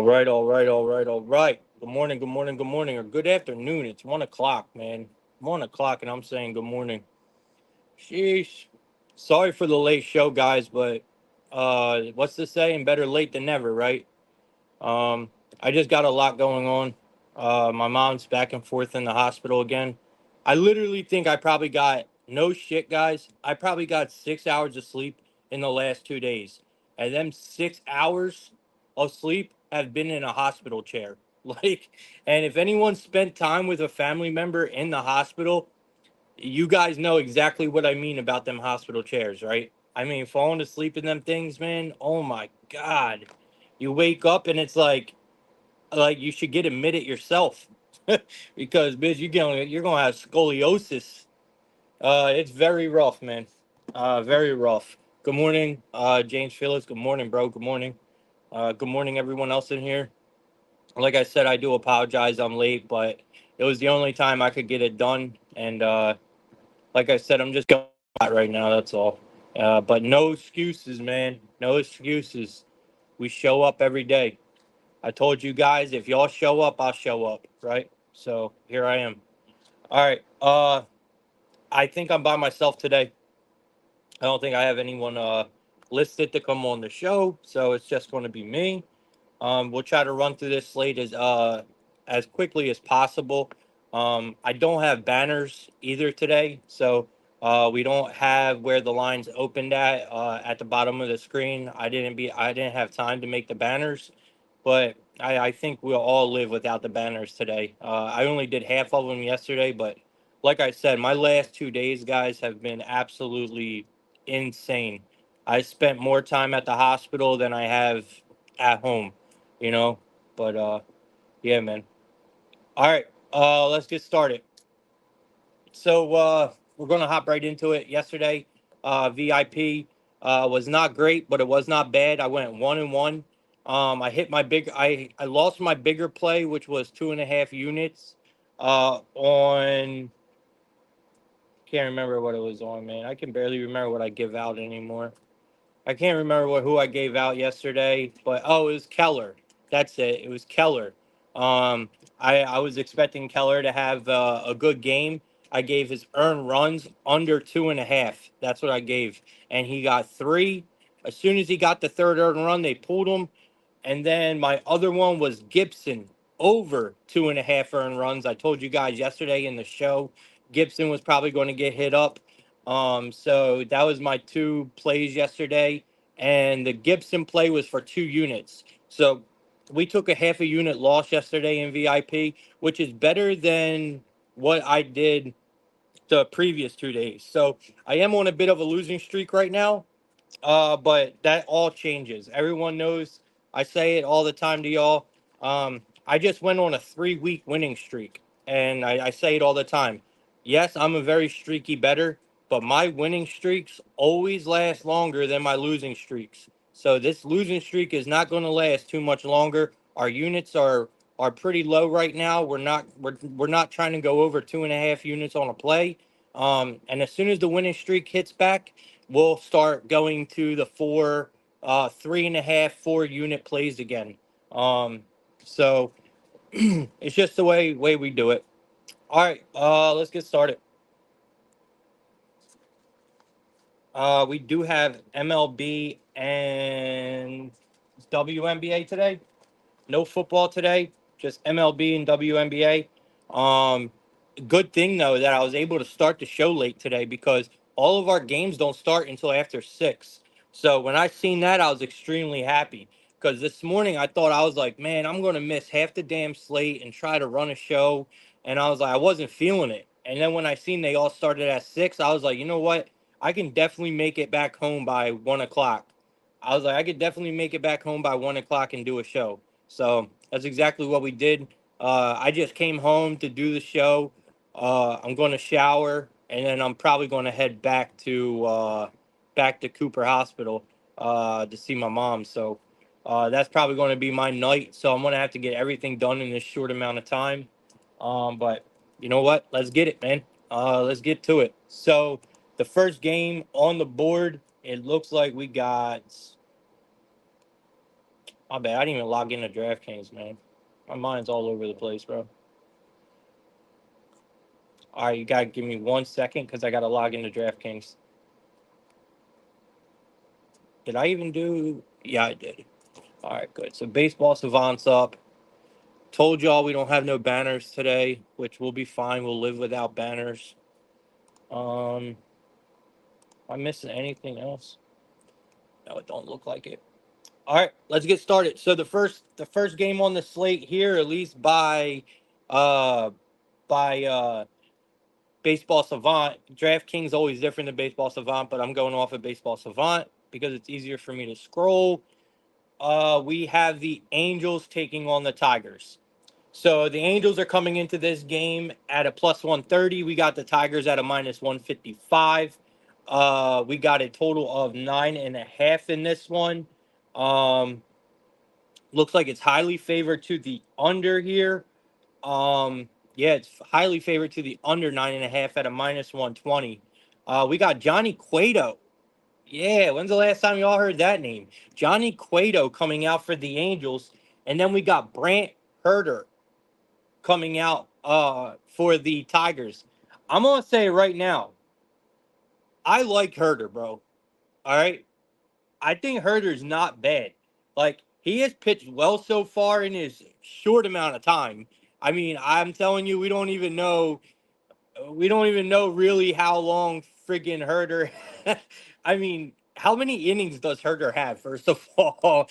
All right. Good morning, or good afternoon. It's 1 o'clock, man. 1 o'clock, and I'm saying good morning. Sheesh. Sorry for the late show, guys, but what's the saying? Better late than never, right? Um, I just got a lot going on. My mom's back and forth in the hospital again. I literally think I probably got no shit, guys. I probably got 6 hours of sleep in the last 2 days, and them 6 hours of sleep have been in a hospital chair. Like, and if anyone spent time with a family member in the hospital, you guys know exactly what I mean about them hospital chairs, right? I mean, falling asleep in them things, man. Oh my god, you wake up and it's like you should get admitted yourself, because bitch, you're gonna have scoliosis. It's very rough, man. Very rough. Good morning, James Phillips. Good morning, bro. Good morning. Good morning, everyone else in here. Like I said, I do apologize. I'm late, but it was the only time I could get it done, and like I said, I'm just going out right now. That's all. But no excuses, man. No excuses. We show up every day. I told you guys, if y'all show up, I'll show up, right? So here I am. All right. I think I'm by myself today. I don't think I have anyone listed to come on the show, so it's just going to be me. We'll try to run through this slate as quickly as possible. I don't have banners either today, so we don't have where the lines opened at the bottom of the screen. I didn't have time to make the banners, but I think we'll all live without the banners today. I only did half of them yesterday, but like I said, my last 2 days, guys, have been absolutely insane. I spent more time at the hospital than I have at home, you know. But yeah, man. All right, let's get started. So we're gonna hop right into it. Yesterday, VIP was not great, but it was not bad. I went 1-1. I hit my big. I lost my bigger play, which was 2.5 units. On Can't remember what it was on, man. I can barely remember what I give out anymore. I can't remember who I gave out yesterday, but it was Keller. That's it. It was Keller. Um, I was expecting Keller to have a good game. I gave his earned runs under 2.5. That's what I gave, and he got three. As soon as he got the third earned run, they pulled him. And then my other one was Gibson over 2.5 earned runs. I told you guys yesterday in the show, Gibson was probably going to get hit up. So that was my two plays yesterday. And the Gibson play was for 2 units. So we took a half a unit loss yesterday in VIP, which is better than what I did the previous 2 days. So I am on a bit of a losing streak right now. But that all changes. Everyone knows I say it all the time to y'all. I just went on a 3 week winning streak, and I say it all the time. Yes, I'm a very streaky better, but my winning streaks always last longer than my losing streaks. So this losing streak is not going to last too much longer. Our units are pretty low right now. We're not trying to go over 2.5 units on a play. And as soon as the winning streak hits back, we'll start going to the 3.5, 4 unit plays again. Um, so it's just the way we do it. All right, let's get started. We do have MLB and WNBA today. No football today, just MLB and WNBA. Um, Good thing though that I was able to start the show late today because all of our games don't start until after 6. So when I seen that, I was extremely happy because this morning I thought I was like, man, I'm gonna miss half the damn slate and try to run a show, and I was like, I wasn't feeling it. And then when I seen they all started at 6, I was like, you know what? I can definitely make it back home by 1 o'clock. I was like, I could definitely make it back home by 1 o'clock and do a show. So that's exactly what we did. I just came home to do the show. I'm going to shower, and then I'm probably going to head back to Cooper Hospital to see my mom. So that's probably going to be my night. So I'm going to have to get everything done in this short amount of time. But you know what? Let's get it, man. Let's get to it. So the first game on the board, it looks like we got My bad. I didn't even log into DraftKings, man. My mind's all over the place, bro. All right, you gotta give me 1 second because I gotta log into DraftKings. Did I even do? Yeah, I did. All right, good. So baseball savants up. Told y'all we don't have no banners today, which will be fine. We'll live without banners. Am I missing anything else? No, it don't look like it. All right, let's get started. So the first game on the slate here, at least uh by Baseball Savant. DraftKings always different than Baseball Savant, but I'm going off of Baseball Savant because it's easier for me to scroll. We have the Angels taking on the Tigers. So the Angels are coming into this game at a plus 130. We got the Tigers at a minus 155. We got a total of 9.5 in this one. Um, Looks like it's highly favored to the under here. Yeah, it's highly favored to the under 9.5 at a minus 120. We got Johnny Cueto. Yeah, when's the last time y'all heard that name? Johnny Cueto coming out for the Angels, and then we got Brant Herter coming out for the Tigers. I'm gonna say right now, I like Herter, bro. All right, I think Herter's not bad. Like he has pitched well so far in his short amount of time. I mean, I'm telling you, we don't even know really how long friggin' Herter. I mean, how many innings does Herter have? First of all,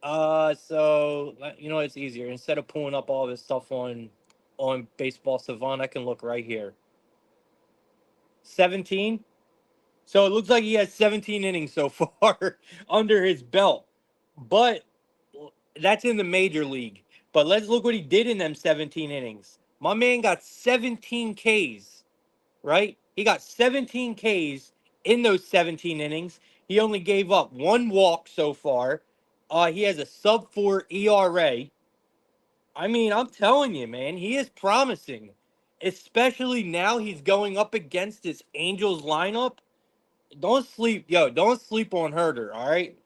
it's easier. Instead of pulling up all this stuff on Baseball Savant, I can look right here. 17. So it looks like he has 17 innings so far under his belt. But that's in the major league. But let's look what he did in them 17 innings. My man got 17 Ks, right? He got 17 Ks in those 17 innings. He only gave up one walk so far. He has a sub 4 ERA. I mean, I'm telling you, man, he is promising. Especially now he's going up against this Angels lineup. Don't sleep on Herder, all right?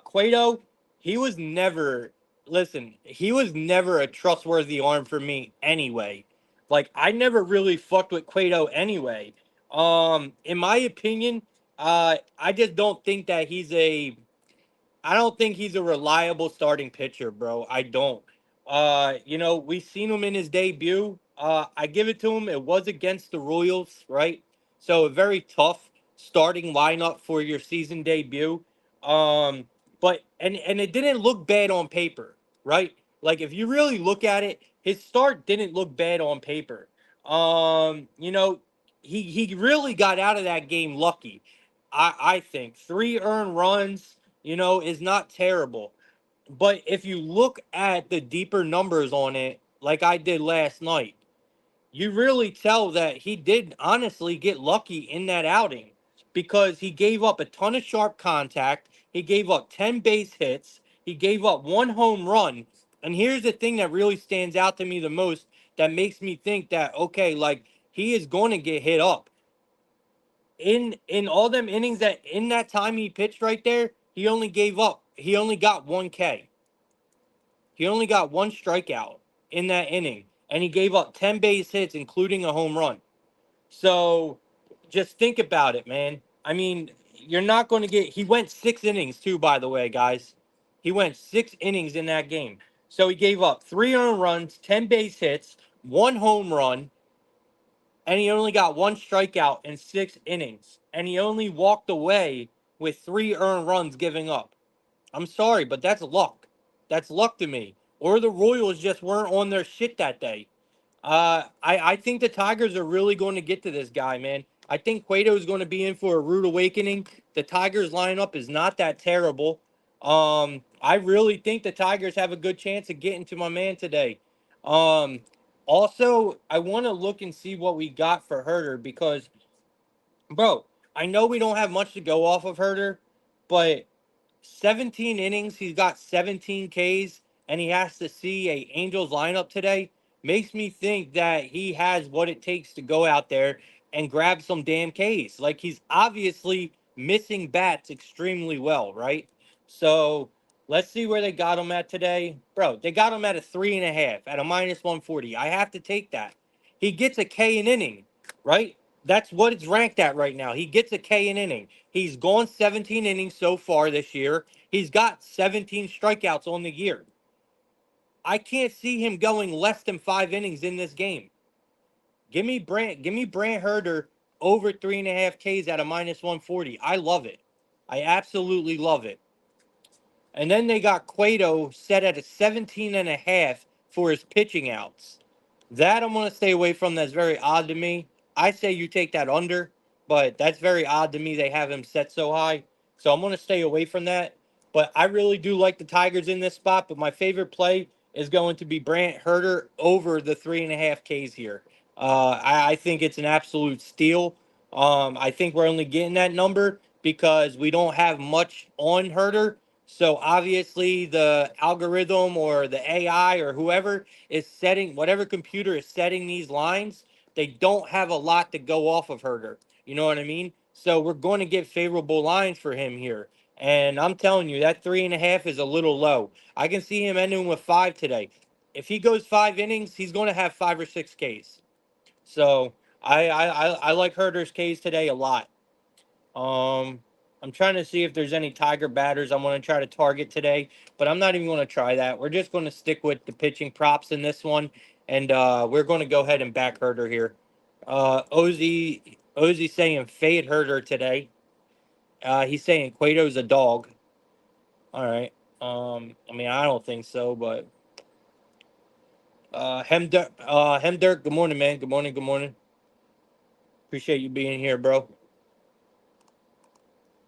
Cueto, he was never he was never a trustworthy arm for me anyway. Like I never really fucked with Cueto anyway. In my opinion, I just don't think that I don't think he's a reliable starting pitcher, bro. I don't. We've seen him in his debut. I give it to him. It was against the Royals, right? So a very tough starting lineup for your season debut. But it didn't look bad on paper, right? Like if you really look at it, his start didn't look bad on paper. Um, you know, he really got out of that game lucky. I think 3 earned runs, is not terrible. But if you look at the deeper numbers on it, like I did last night, you really tell that he did honestly get lucky in that outing because he gave up a ton of sharp contact. He gave up 10 base hits. He gave up one home run. And here's the thing that really stands out to me the most that makes me think that, okay, like he is going to get hit up in all them innings that in that time he pitched right there, he only got 1K. He only got one strikeout in that inning, and he gave up 10 base hits, including a home run. So just think about it, man. I mean, you're not going to get. He went 6 innings, too, by the way, guys. He went 6 innings in that game. So he gave up 3 earned runs, 10 base hits, one home run, and he only got one strikeout in 6 innings. And he only walked away with 3 earned runs giving up. I'm sorry, but that's luck. That's luck to me. Or the Royals just weren't on their shit that day. I think the Tigers are really going to get to this guy, man. I think Cueto is going to be in for a rude awakening. The Tigers lineup is not that terrible. I really think the Tigers have a good chance of getting to my man today. Um, Also, I want to look and see what we got for Herter because, bro, I know we don't have much to go off of Herter, but 17 innings, he's got 17 Ks, and he has to see a Angels lineup today. Makes me think that he has what it takes to go out there and grab some damn Ks. Like he's obviously missing bats extremely well, right? So let's see where they got him at today. Bro, they got him at a 3.5, at a minus 140. I have to take that. He gets a K an inning, right? That's what it's ranked at right now. He gets a K an inning. He's gone 17 innings so far this year. He's got 17 strikeouts on the year. I can't see him going less than 5 innings in this game. Give me Brant Herder over 3.5 Ks at a minus 140. I love it. I absolutely love it. And then they got Cueto set at a 17.5 for his pitching outs. That I'm going to stay away from. That's very odd to me. I say you take that under, but that's very odd to me. They have him set so high. So I'm going to stay away from that. But I really do like the Tigers in this spot. But my favorite play is going to be Brant Herder over the 3.5 Ks here. I think it's an absolute steal. I think we're only getting that number because we don't have much on Herder. So obviously the algorithm or the AI or whoever is setting, whatever computer is setting these lines, they don't have a lot to go off of Herder. You know what I mean? So we're going to get favorable lines for him here. And I'm telling you, that 3.5 is a little low. I can see him ending with 5 today. If he goes 5 innings, he's going to have 5 or 6 Ks. So I like Herder's Ks today a lot. Um, I'm trying to see if there's any Tiger batters I want to try to target today, but I'm not even going to try that. We're just going to stick with the pitching props in this one, and we're going to go ahead and back Herder here. Ozzy saying fade Herder today. He's saying Cueto's a dog. All right. I mean, I don't think so, but Hemdirk, good morning, man. Good morning, good morning. Appreciate you being here, bro.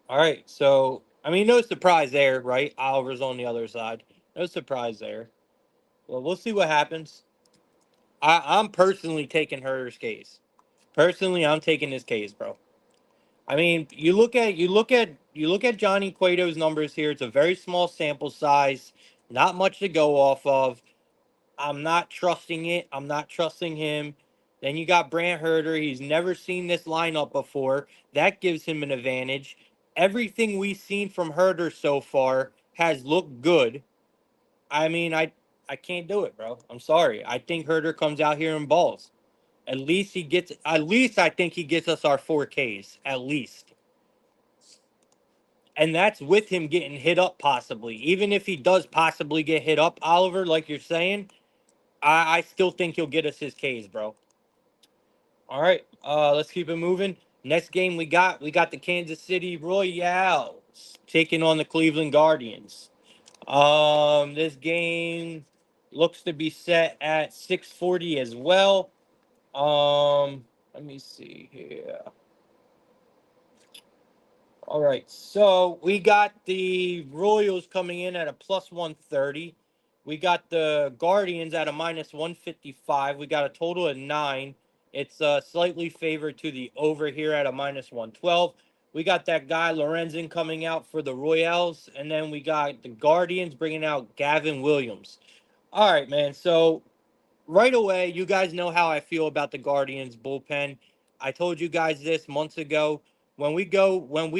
All right, so I mean, no surprise there, right? Oliver's on the other side. No surprise there. Well, we'll see what happens. I'm personally taking Herder's case. Personally, I'm taking his case, bro. I mean, you look at Johnny Cueto's numbers here. It's a very small sample size, not much to go off of. I'm not trusting it. I'm not trusting him. Then you got Brant Herder. He's never seen this lineup before. That gives him an advantage. Everything we've seen from Herder so far has looked good. I mean, I can't do it, bro. I'm sorry. I think Herder comes out here and balls. At least I think he gets us our 4 Ks. At least. And that's with him getting hit up possibly. Even if he does possibly get hit up, Oliver, like you're saying, I still think he'll get us his Ks, bro. All right, let's keep it moving. Next game we got the Kansas City Royals taking on the Cleveland Guardians. This game looks to be set at 6:40 as well. Let me see here. All right, so we got the Royals coming in at a plus 130. We got the Guardians at a minus 155. We got a total of 9. It's slightly favored to the over here at a minus 112. We got that guy Lorenzen coming out for the Royals, and then we got the Guardians bringing out Gavin Williams. All right, man. So right away, you guys know how I feel about the Guardians bullpen. I told you guys this months ago. When we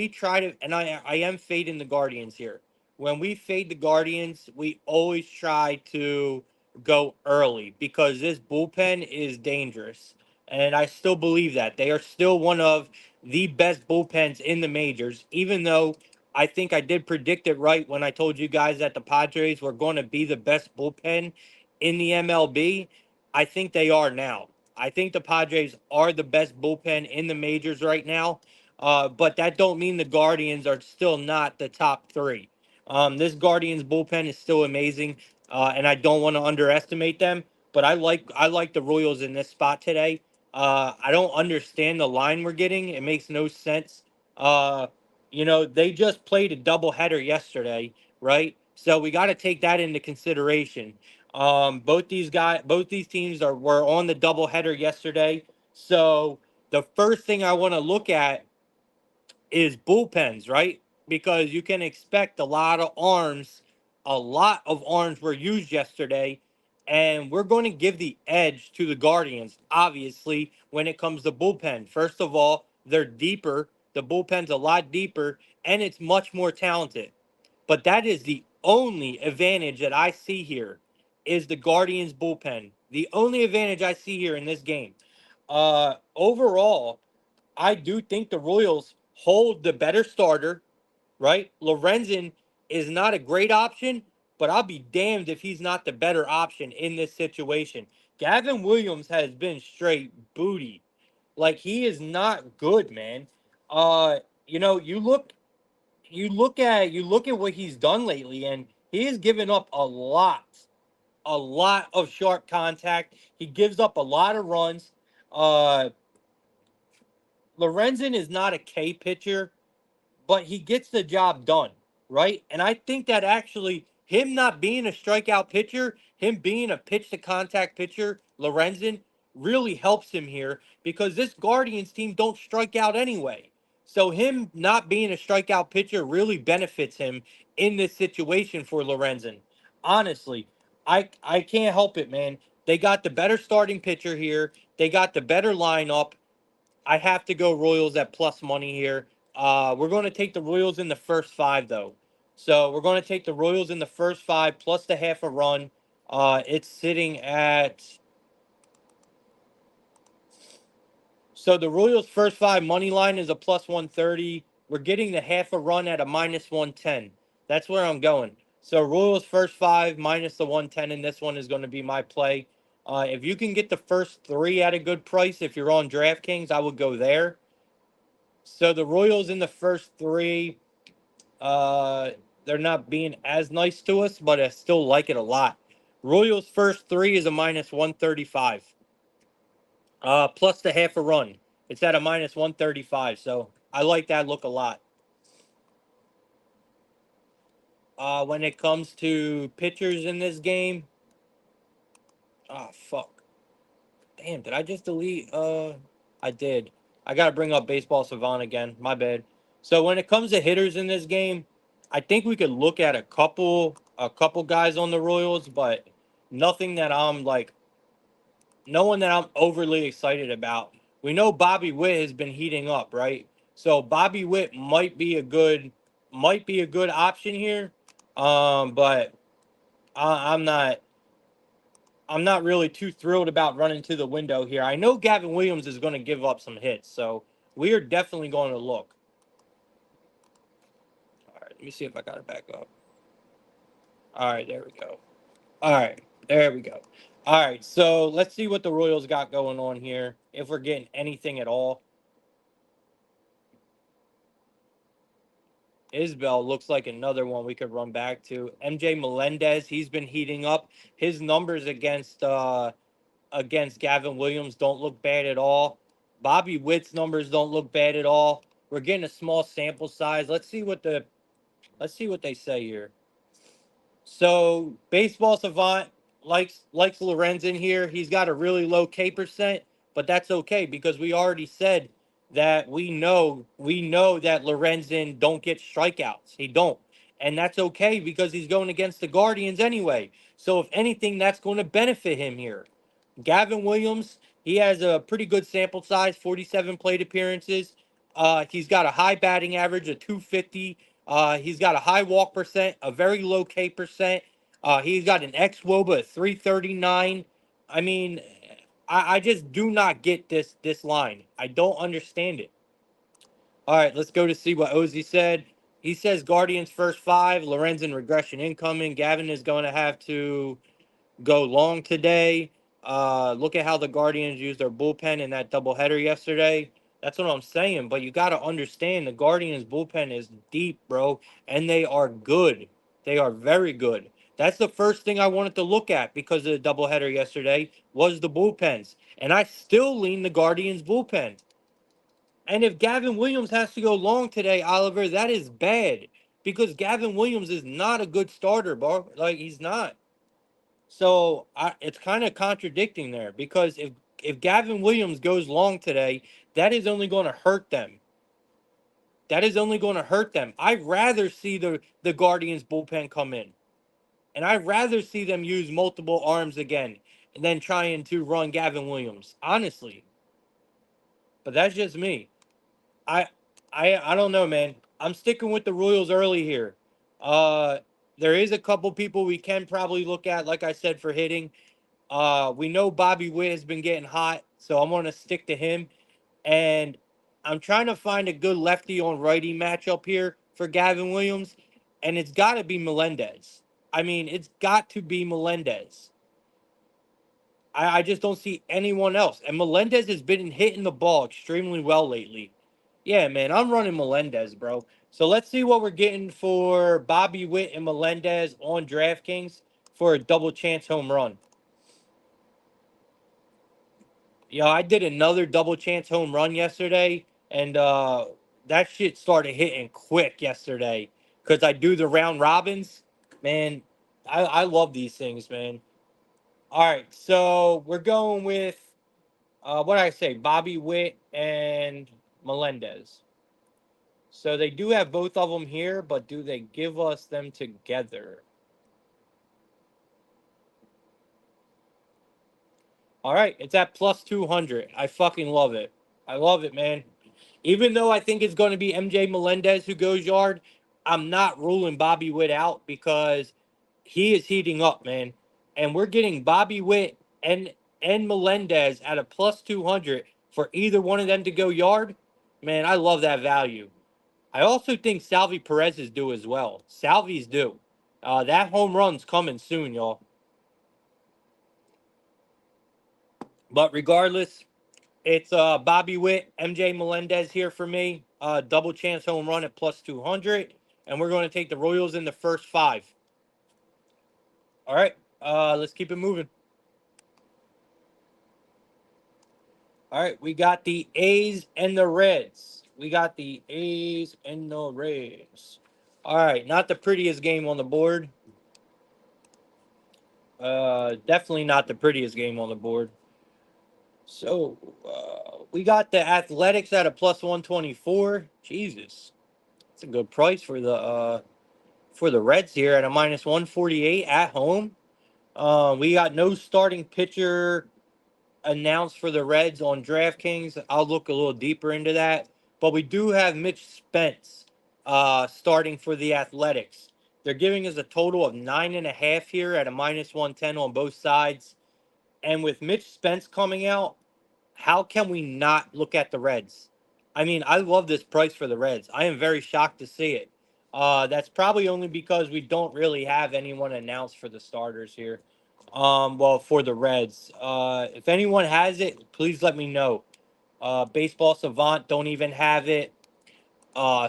try to, and I am fading the Guardians here. When we fade the Guardians, we always try to go early because this bullpen is dangerous. And I still believe that. They are still one of the best bullpens in the majors, even though I think I did predict it right when I told you guys that the Padres were going to be the best bullpen in the MLB. I think they are now. I think the Padres are the best bullpen in the majors right now. But that don't mean the Guardians are still not the top 3. This Guardians bullpen is still amazing, and I don't want to underestimate them. But I like the Royals in this spot today. I don't understand the line we're getting. It makes no sense. Uh, they just played a doubleheader yesterday, right? So we got to take that into consideration. Both these teams were on the doubleheader yesterday. So the first thing I want to look at is bullpens, right? Because you can expect a lot of arms. A lot of arms were used yesterday, and we're going to give the edge to the Guardians, obviously, when it comes to bullpen. First of all, they're deeper The bullpen's a lot deeper, and it's much more talented. But that is the only advantage that I see here is the Guardians bullpen. The only advantage I see here in this game. Overall, I do think the Royals hold the better starter, right? Lorenzen is not a great option, but I'll be damned if he's not the better option in this situation. Gavin Williams has been straight booty. Like he is not good, man. You know, you look at what he's done lately, and he has given up a lot of sharp contact. He gives up a lot of runs. Uh, Lorenzen is not a K pitcher, but he gets the job done, right? And I think that actually him not being a strikeout pitcher, him being a pitch to contact pitcher, Lorenzen really helps him here because this Guardians team don't strike out anyway. So him not being a strikeout pitcher really benefits him in this situation for Lorenzen. Honestly, I can't help it, man. They got the better starting pitcher here. They got the better lineup. I have to go Royals at plus money here. We're going to take the Royals in the first five, though. So we're going to take the Royals in the first five plus the half a run. It's sitting at. So the Royals' first five money line is a plus 130. We're getting the half a run at a minus 110. That's where I'm going. So Royals' first five minus the 110 in this one is going to be my play. If you can get the first three at a good price, if you're on DraftKings, I would go there. So the Royals in the first three, uh, they're not being as nice to us, but I still like it a lot. Royals first three is a minus 135. Plus the half a run. It's at a minus 135. So I like that look a lot. When it comes to pitchers in this game, fuck. Damn, did I just delete? I did. I gotta bring up Baseball Savant again. My bad. So when it comes to hitters in this game, I think we could look at a couple guys on the Royals, but nothing that I'm like, no one that I'm overly excited about. We know Bobby Witt has been heating up, right? So Bobby Witt might be a good option here. But I'm not. I'm not really too thrilled about running to the window here. I know Gavin Williams is going to give up some hits, so we are definitely going to look. All right, let me see if I got it back up. All right, there we go. All right, there we go. All right, so let's see what the Royals got going on here, if we're getting anything at all. Isbell looks like another one we could run back to. MJ Melendez, he's been heating up. His numbers against Gavin Williams don't look bad at all. Bobby Witt's numbers don't look bad at all. We're getting a small sample size. Let's see what they say here. So Baseball Savant likes Lorenzen here. He's got a really low K percent, but that's okay because we already said that we know that Lorenzen don't get strikeouts. He don't. And that's okay because he's going against the Guardians anyway. So if anything, that's going to benefit him here. Gavin Williams, he has a pretty good sample size, 47 plate appearances. He's got a high batting average of 250. He's got a high walk percent, a very low K percent. He's got an xWOBA of 339. I mean, I just do not get this line. I don't understand it. All right, let's go to see what Ozzy said. He says Guardians first five, Lorenzen regression incoming. Gavin is going to have to go long today. Look at how the Guardians used their bullpen in that doubleheader yesterday. That's what I'm saying. But you got to understand the Guardians bullpen is deep, bro, and they are good. They are very good. That's the first thing I wanted to look at because of the doubleheader yesterday was the bullpens, and I still lean the Guardians bullpen. And if Gavin Williams has to go long today, Oliver, that is bad because Gavin Williams is not a good starter, bro. Like he's not. So it's kind of contradicting there because if Gavin Williams goes long today, that is only going to hurt them. That is only going to hurt them. I'd rather see the Guardians bullpen come in, and I'd rather see them use multiple arms again than trying to run Gavin Williams. Honestly, but that's just me. I I don't know, man. I'm sticking with the Royals early here. Uh, there is a couple people we can probably look at, like I said, for hitting. We know Bobby Witt has been getting hot, so I'm gonna stick to him. And I'm trying to find a good lefty on righty matchup here for Gavin Williams, and it's got to be Melendez. I mean, it's got to be Melendez. I just don't see anyone else. And Melendez has been hitting the ball extremely well lately. Yeah, man, I'm running Melendez, bro. So let's see what we're getting for Bobby Witt and Melendez on DraftKings for a double chance home run. I did another double chance home run yesterday, and that shit started hitting quick yesterday because I do the round robins. Man, I love these things, man. All right, so we're going with what did I say? Bobby Witt and Melendez. So they do have both of them here, but do they give us them together? All right, it's at plus 200. I fucking love it. I love it, man. Even though I think it's going to be MJ Melendez who goes yard, I'm not ruling Bobby Witt out because he is heating up, man. And we're getting Bobby Witt and Melendez at a plus 200 for either one of them to go yard. Man, I love that value. I also think Salvi Perez is due as well. Salvi's due. That home run's coming soon, y'all. But regardless, it's Bobby Witt, MJ Melendez here for me. Double chance home run at plus 200. And we're going to take the Royals in the first five. All right. Let's keep it moving. All right. We got the A's and the Reds. We got the A's and the Reds. All right. Not the prettiest game on the board. Definitely not the prettiest game on the board. So we got the Athletics at a plus 124. Jesus. That's a good price for the Reds here at a minus 148 at home. We got no starting pitcher announced for the Reds on DraftKings. I'll look a little deeper into that. But we do have Mitch Spence starting for the Athletics. They're giving us a total of 9.5 here at a minus 110 on both sides. And with Mitch Spence coming out, how can we not look at the Reds? I mean, I love this price for the Reds. I am very shocked to see it. That's probably only because we don't really have anyone announced for the starters here. Well, for the Reds. If anyone has it, please let me know. Baseball Savant don't even have it.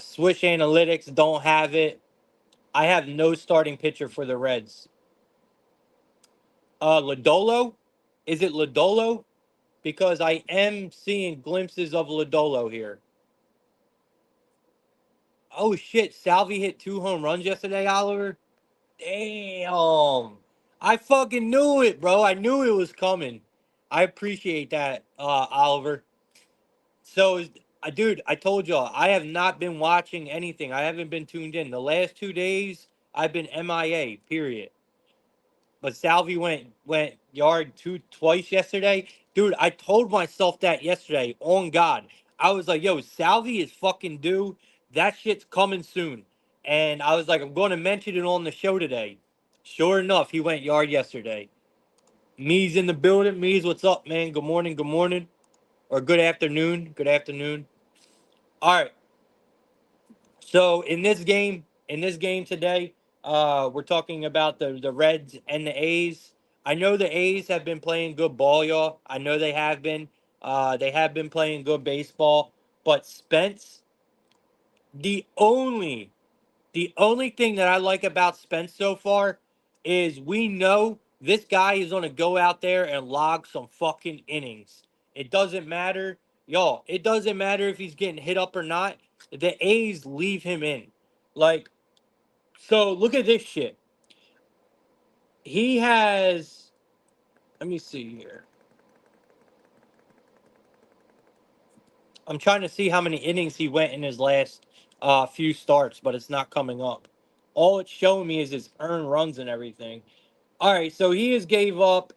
Swish Analytics don't have it. I have no starting pitcher for the Reds. Lodolo? Is it Lodolo? Because I am seeing glimpses of Lodolo here. Oh shit, Salvi hit 2 home runs yesterday, Oliver. Damn. I fucking knew it, bro. I knew it was coming. I appreciate that, Oliver. So, dude, I told y'all, I have not been watching anything. I haven't been tuned in. The last 2 days, I've been MIA, period. But Salvi went yard twice yesterday. Dude, I told myself that yesterday. On God, I was like, "Yo, Salvi is fucking due. That shit's coming soon." And I was like, "I'm going to mention it on the show today." Sure enough, he went yard yesterday. Me's in the building. Me's, what's up, man? Good morning. Good morning, or good afternoon. Good afternoon. All right. So in this game today, we're talking about the Reds and the A's. I know the A's have been playing good ball, y'all. I know they have been. They have been playing good baseball. But Spence, the only the only thing that I like about Spence so far is we know this guy is going to go out there and log some fucking innings. It doesn't matter, y'all. It doesn't matter if he's getting hit up or not. The A's leave him in. Like, so look at this shit. He has, let me see here. I'm trying to see how many innings he went in his last few starts, but it's not coming up. All it's showing me is his earned runs and everything. All right, so he has given up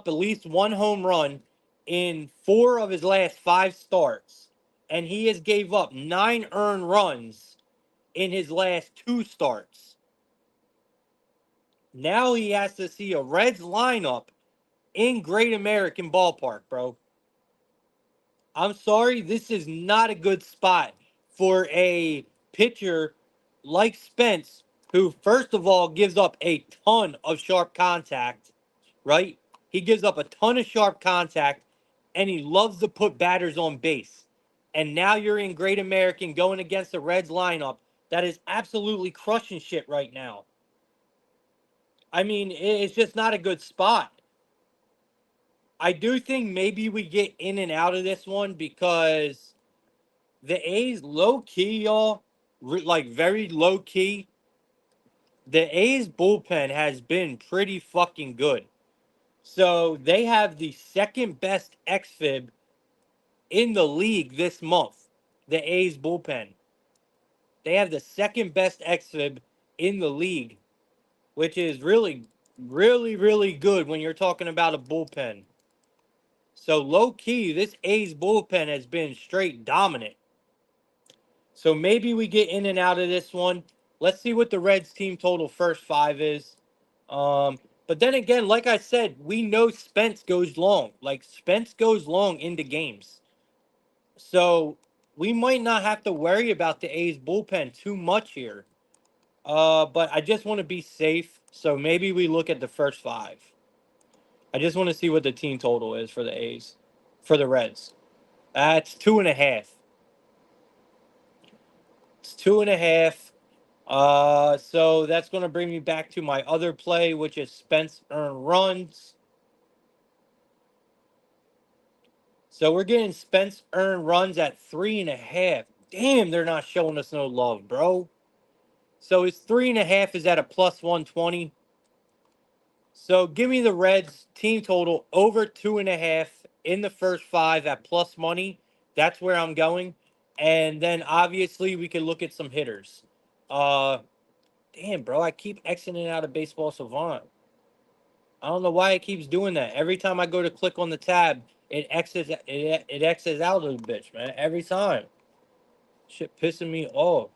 at least one home run in 4 of his last 5 starts. and he has gave up 9 earned runs in his last 2 starts. Now he has to see a Reds lineup in Great American Ballpark, bro. I'm sorry, this is not a good spot for a pitcher like Spence, who, first of all, gives up a ton of sharp contact, right? He gives up a ton of sharp contact, and he loves to put batters on base. And now you're in Great American going against the Reds lineup that is absolutely crushing shit right now. I mean, it's just not a good spot. I do think maybe we get in and out of this one because the A's low key, y'all, like very low key. The A's bullpen has been pretty fucking good. So they have the second best xFIB in the league this month. The A's bullpen. They have the second best xFIB in the league, which is really, really, really good when you're talking about a bullpen. So low key, this A's bullpen has been straight dominant. So maybe we get in and out of this one. Let's see what the Reds team total first 5 is. But then again, like I said, we know Spence goes long. Like Spence goes long into games. So we might not have to worry about the A's bullpen too much here. But I just want to be safe. So maybe we look at the first 5. I just want to see what the team total is for the A's, for the Reds. That's 2.5. It's 2.5. So that's going to bring me back to my other play, which is Spence earned runs. So we're getting Spence earned runs at 3.5. Damn, they're not showing us no love, bro. So his 3.5 is at a plus 120. So give me the Reds team total over 2.5 in the first 5 at plus money. That's where I'm going. And then obviously we can look at some hitters. Damn, bro, I keep exiting out of Baseball Savant. I don't know why it keeps doing that. Every time I go to click on the tab, it exits out of the bitch, man. Every time. Shit pissing me off.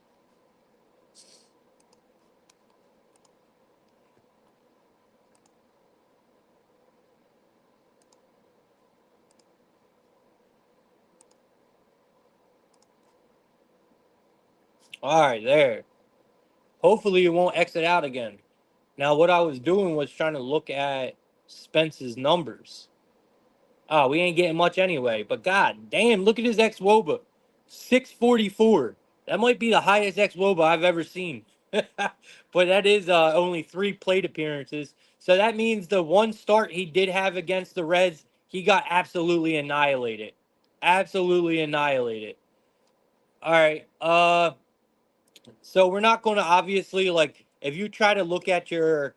All right, there. Hopefully it won't exit out again. Now, what I was doing was trying to look at Spence's numbers. Oh, we ain't getting much anyway. But god damn, look at his ex-Woba. 644. That might be the highest ex-Woba I've ever seen. But that is only 3 plate appearances. So that means the one start he did have against the Reds, he got absolutely annihilated. Absolutely annihilated. All right. So we're not going to obviously like if you try to look at your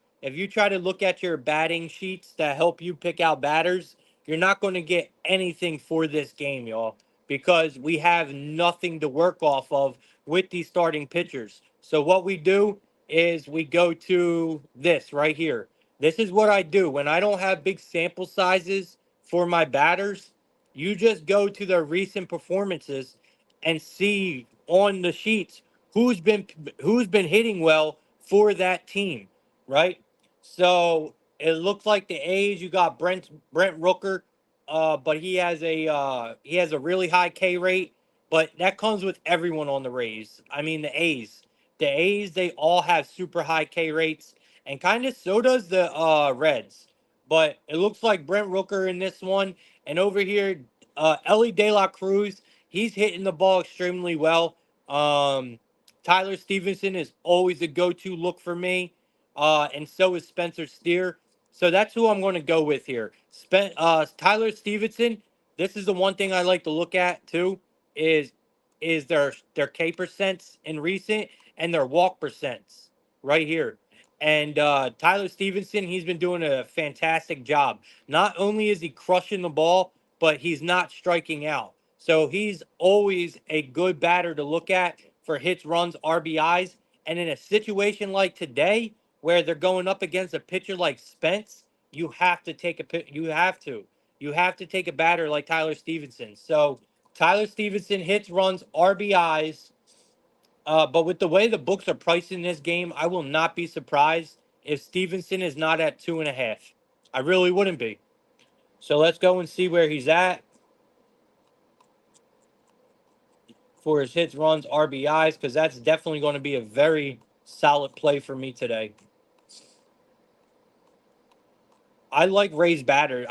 batting sheets that help you pick out batters, you're not going to get anything for this game, y'all, because we have nothing to work off of with these starting pitchers. So what we do is we go to this right here. This is what I do when I don't have big sample sizes for my batters. You just go to their recent performances and see on the sheets who's been who's been hitting well for that team, right? So it looks like the A's, you got Brent Rooker, but he has a really high K rate, but that comes with everyone on the Rays. I mean the A's they all have super high K rates, and kind of so does the Reds. But it looks like Brent Rooker in this one, and over here, Ellie De La Cruz, he's hitting the ball extremely well. Tyler Stevenson is always a go-to look for me, and so is Spencer Steer. So that's who I'm going to go with here. Tyler Stevenson. This is the one thing I like to look at too. Is their K percents in recent and their walk percents right here. And Tyler Stevenson, he's been doing a fantastic job. Not only is he crushing the ball, but he's not striking out. So he's always a good batter to look at for hits, runs, RBIs. And in a situation like today, where they're going up against a pitcher like Spence, you have to take a batter like Tyler Stevenson. So Tyler Stevenson hits, runs, RBIs. But with the way the books are pricing this game, I will not be surprised if Stevenson is not at 2.5. I really wouldn't be. So let's go and see where he's at for his hits, runs, RBIs, because that's definitely going to be a very solid play for me today. I like Reds batters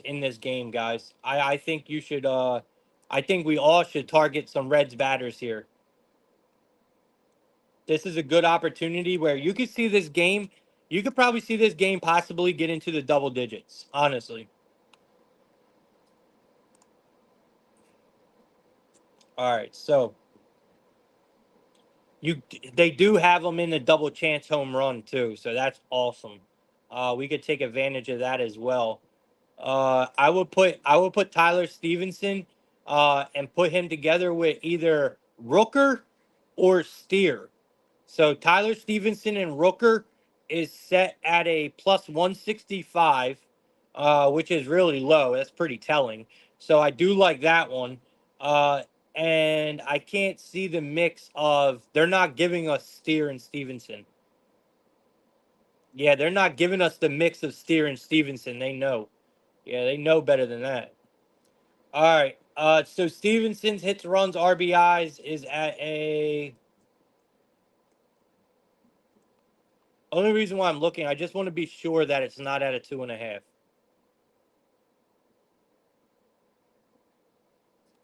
in this game, guys. I think you should I think we all should target some Reds batters here. This is a good opportunity where you could see this game. You could probably see this game possibly get into the double digits, honestly. All right, so you they do have them in the double chance home run too, so that's awesome. We could take advantage of that as well. I would put Tyler Stevenson and put him together with either Rooker or Steer. So Tyler Stevenson and Rooker is set at a plus 165, which is really low. That's pretty telling. So I do like that one. Uh, and I can't see the mix of, they're not giving us Steer and Stevenson. Yeah, they're not giving us the mix of Steer and Stevenson. They know. Yeah, they know better than that. All right. So Stevenson's hits, runs, RBIs is at a. Only reason why I'm looking, I just want to be sure that it's not at a 2.5.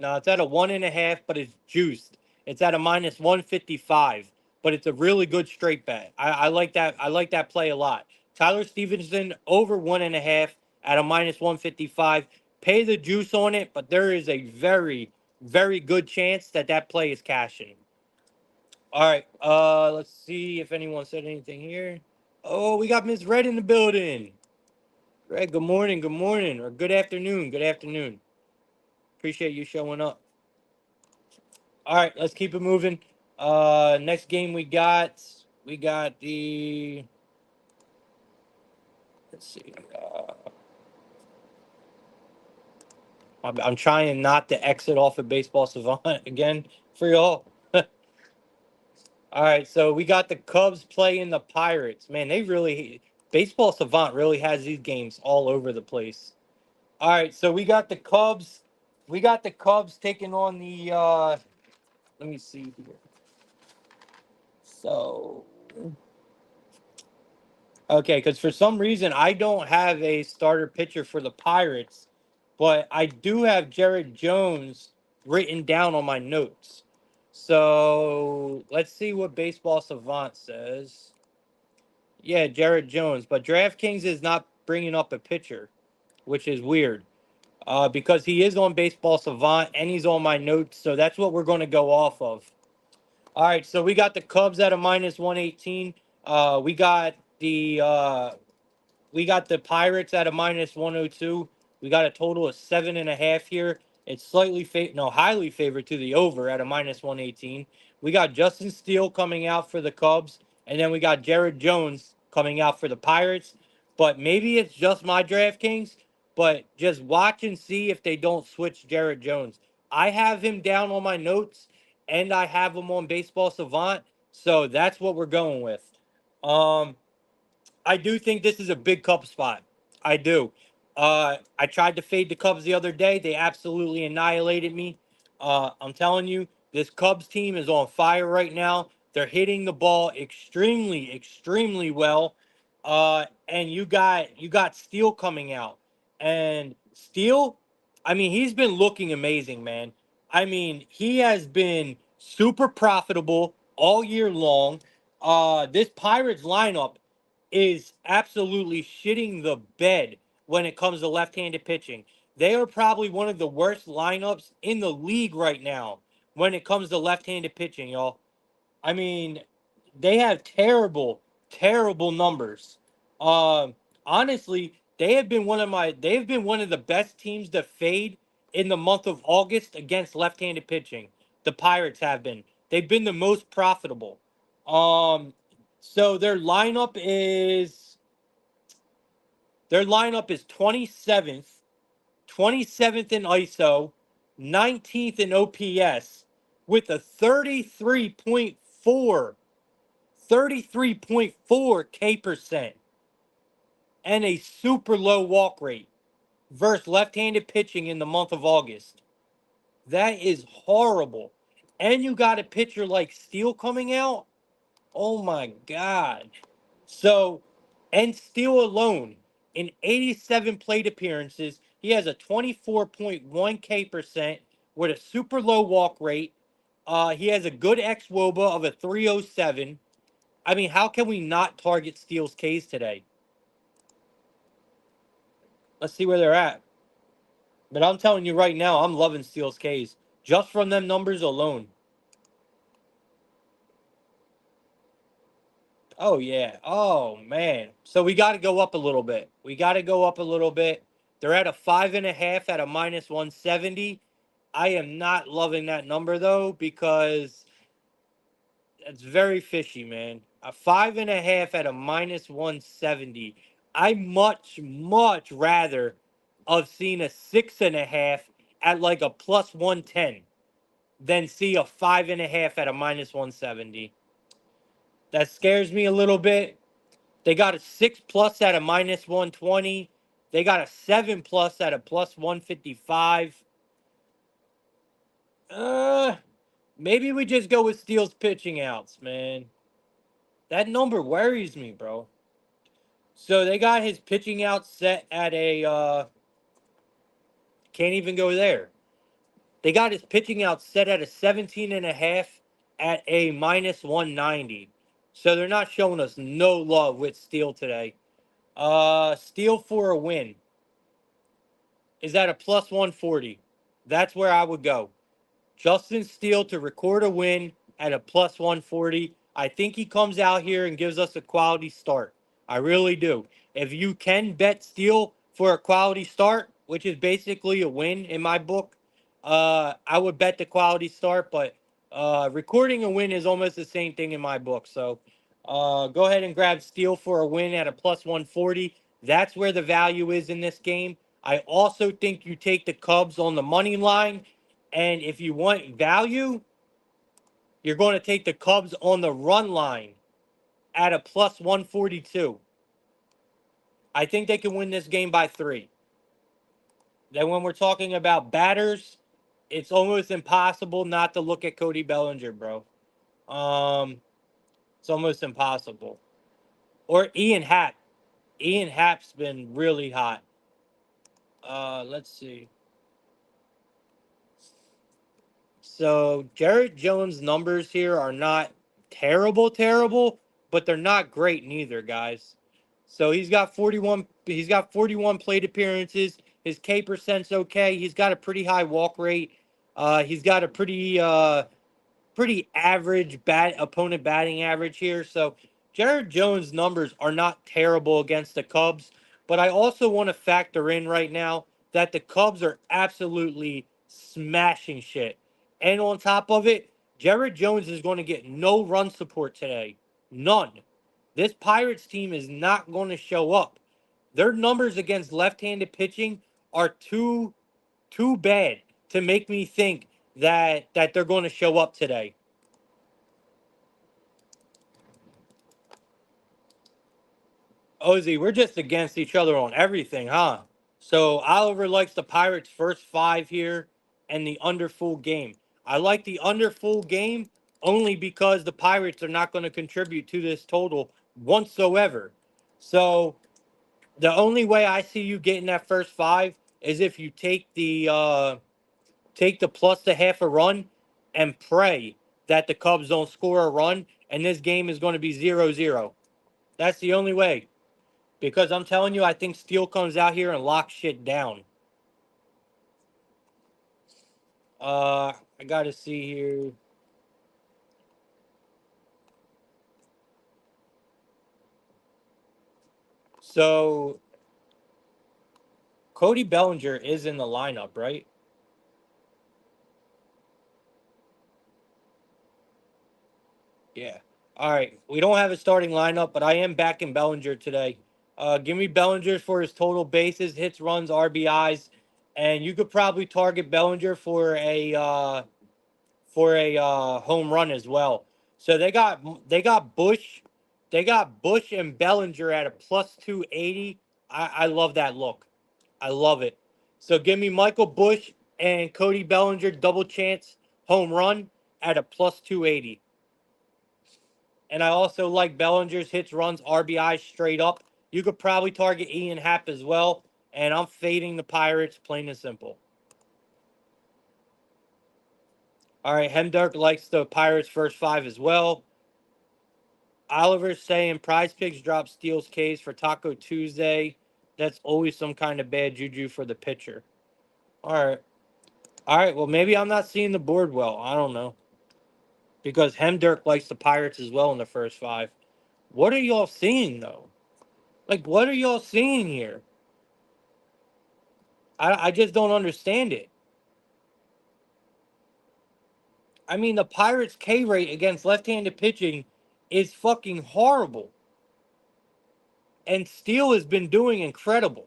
No, it's at a 1.5, but it's juiced. It's at a minus 155, but it's a really good straight bet. I like that. I like that play a lot. Tyler Stevenson over 1.5 at a minus 155. Pay the juice on it, but there is a very, very good chance that that play is cashing. All right. Let's see if anyone said anything here. Oh, we got Miss Red in the building. Greg, good morning, or good afternoon, good afternoon. Appreciate you showing up. All right, let's keep it moving. Next game we got the. Let's see. I'm trying not to exit off of Baseball Savant again for y'all. All right, so we got the Cubs playing the Pirates. Man, Baseball Savant really has these games all over the place. All right, so we got the Cubs. We got the Cubs taking on the. Let me see here. So, okay, because for some reason I don't have a starter pitcher for the Pirates, but I do have Jared Jones written down on my notes. So let's see what Baseball Savant says. Yeah, Jared Jones, but DraftKings is not bringing up a pitcher, which is weird. Because he is on Baseball Savant and he's on my notes, so that's what we're going to go off of. All right, so we got the Cubs at a minus 118. We got the Pirates at a minus 102. We got a total of 7.5 here. It's highly favored to the over at a minus 118. We got Justin Steele coming out for the Cubs, and then we got Jared Jones coming out for the Pirates. But maybe it's just my DraftKings, but just watch and see if they don't switch Jared Jones. I have him down on my notes, and I have him on Baseball Savant, so that's what we're going with. Um, I do think this is a big Cubs spot. I do. I tried to fade the Cubs the other day. They absolutely annihilated me. I'm telling you, this Cubs team is on fire right now. They're hitting the ball extremely, extremely well. And you got Steele coming out, and Steele, I mean, he's been looking amazing, man. I mean, he has been super profitable all year long. This Pirates lineup is absolutely shitting the bed when it comes to left-handed pitching. They are probably one of the worst lineups in the league right now when it comes to left-handed pitching, y'all. I mean, they have terrible, terrible numbers. Honestly, they have been one of the best teams to fade in the month of August against left-handed pitching. The Pirates have been. They've been the most profitable. Um, so their lineup is 27th in ISO, 19th in OPS with a 33.4 K percent and a super low walk rate versus left-handed pitching in the month of August. That is horrible. And you got a pitcher like Steele coming out. Oh my God. So, and Steele alone, in 87 plate appearances, he has a 24.1 K percent with a super low walk rate. He has a good ex WOBA of a 307. I mean, how can we not target Steele's Ks today? Let's see where they're at. But I'm telling you right now, I'm loving Steele's Ks just from them numbers alone. Oh yeah. Oh man. So we got to go up a little bit. We got to go up a little bit. They're at a 5.5 at a minus 170. I am not loving that number though because it's very fishy, man. A 5.5 at a minus 170. I much rather have seen a 6.5 at like a plus 110 than see a 5.5 at a minus 170. That scares me a little bit. They got a 6 plus at a minus 120. They got a 7 plus at a plus 155. Uh, Maybe we just go with Steele's pitching outs, man. That number worries me, bro. So they got his pitching out set at a can't even go there. They got his pitching out set at a 17.5 at a minus 190. So they're not showing us no love with Steele today. Steele for a win is at a plus 140. That's where I would go. Justin Steele to record a win at a plus 140. I think he comes out here and gives us a quality start. I really do. If you can bet Steele for a quality start, which is basically a win in my book, I would bet the quality start, but recording a win is almost the same thing in my book. So go ahead and grab Steele for a win at a plus 140. That's where the value is in this game. I also think you take the Cubs on the money line. And if you want value, you're going to take the Cubs on the run line at a plus 142. I think they can win this game by 3. Then when we're talking about batters, it's almost impossible not to look at Cody Bellinger, bro. It's almost impossible. Or Ian Happ. Ian Happ's been really hot. Let's see. So Jared Jones' numbers here are not terrible, but they're not great neither, guys. So he's got 41. He's got 41 plate appearances. His K percent's okay. He's got a pretty high walk rate. He's got a pretty average opponent batting average here. So Jared Jones' numbers are not terrible against the Cubs, but I also want to factor in right now that the Cubs are absolutely smashing shit. And on top of it, Jared Jones is going to get no run support today. None. This Pirates team is not going to show up. Their numbers against left-handed pitching are too bad to make me think that they're going to show up today. Ozzy, we're just against each other on everything, huh? So Oliver likes the Pirates' first 5 here and the under full game. I like the under full game only because the Pirates are not going to contribute to this total whatsoever. So the only way I see you getting that first 5 is if you take the plus the half a run and pray that the Cubs don't score a run and this game is going to be 0-0. That's the only way. Because I'm telling you, I think Steele comes out here and locks shit down. I got to see here. So Cody Bellinger is in the lineup, right? Yeah. All right. We don't have a starting lineup, but I am backing Bellinger today. Give me Bellinger for his total bases, hits, runs, RBIs, and you could probably target Bellinger for a home run as well. So they got Bush and Bellinger at a plus 280. I love that look. I love it. So give me Michael Bush and Cody Bellinger double chance home run at a plus 280. And I also like Bellinger's hits, runs, RBI straight up. You could probably target Ian Happ as well. And I'm fading the Pirates, plain and simple. All right, Hemdirk likes the Pirates' first five as well. Oliver's saying Prize Picks drop Steele's case for Taco Tuesday. That's always some kind of bad juju for the pitcher. All right. All right. Well, maybe I'm not seeing the board well. I don't know. Because Hemdirk likes the Pirates as well in the first five. What are y'all seeing, though? Like, what are y'all seeing here? I just don't understand it. I mean, the Pirates' K rate against left handed pitching is fucking horrible. And Steele has been doing incredible.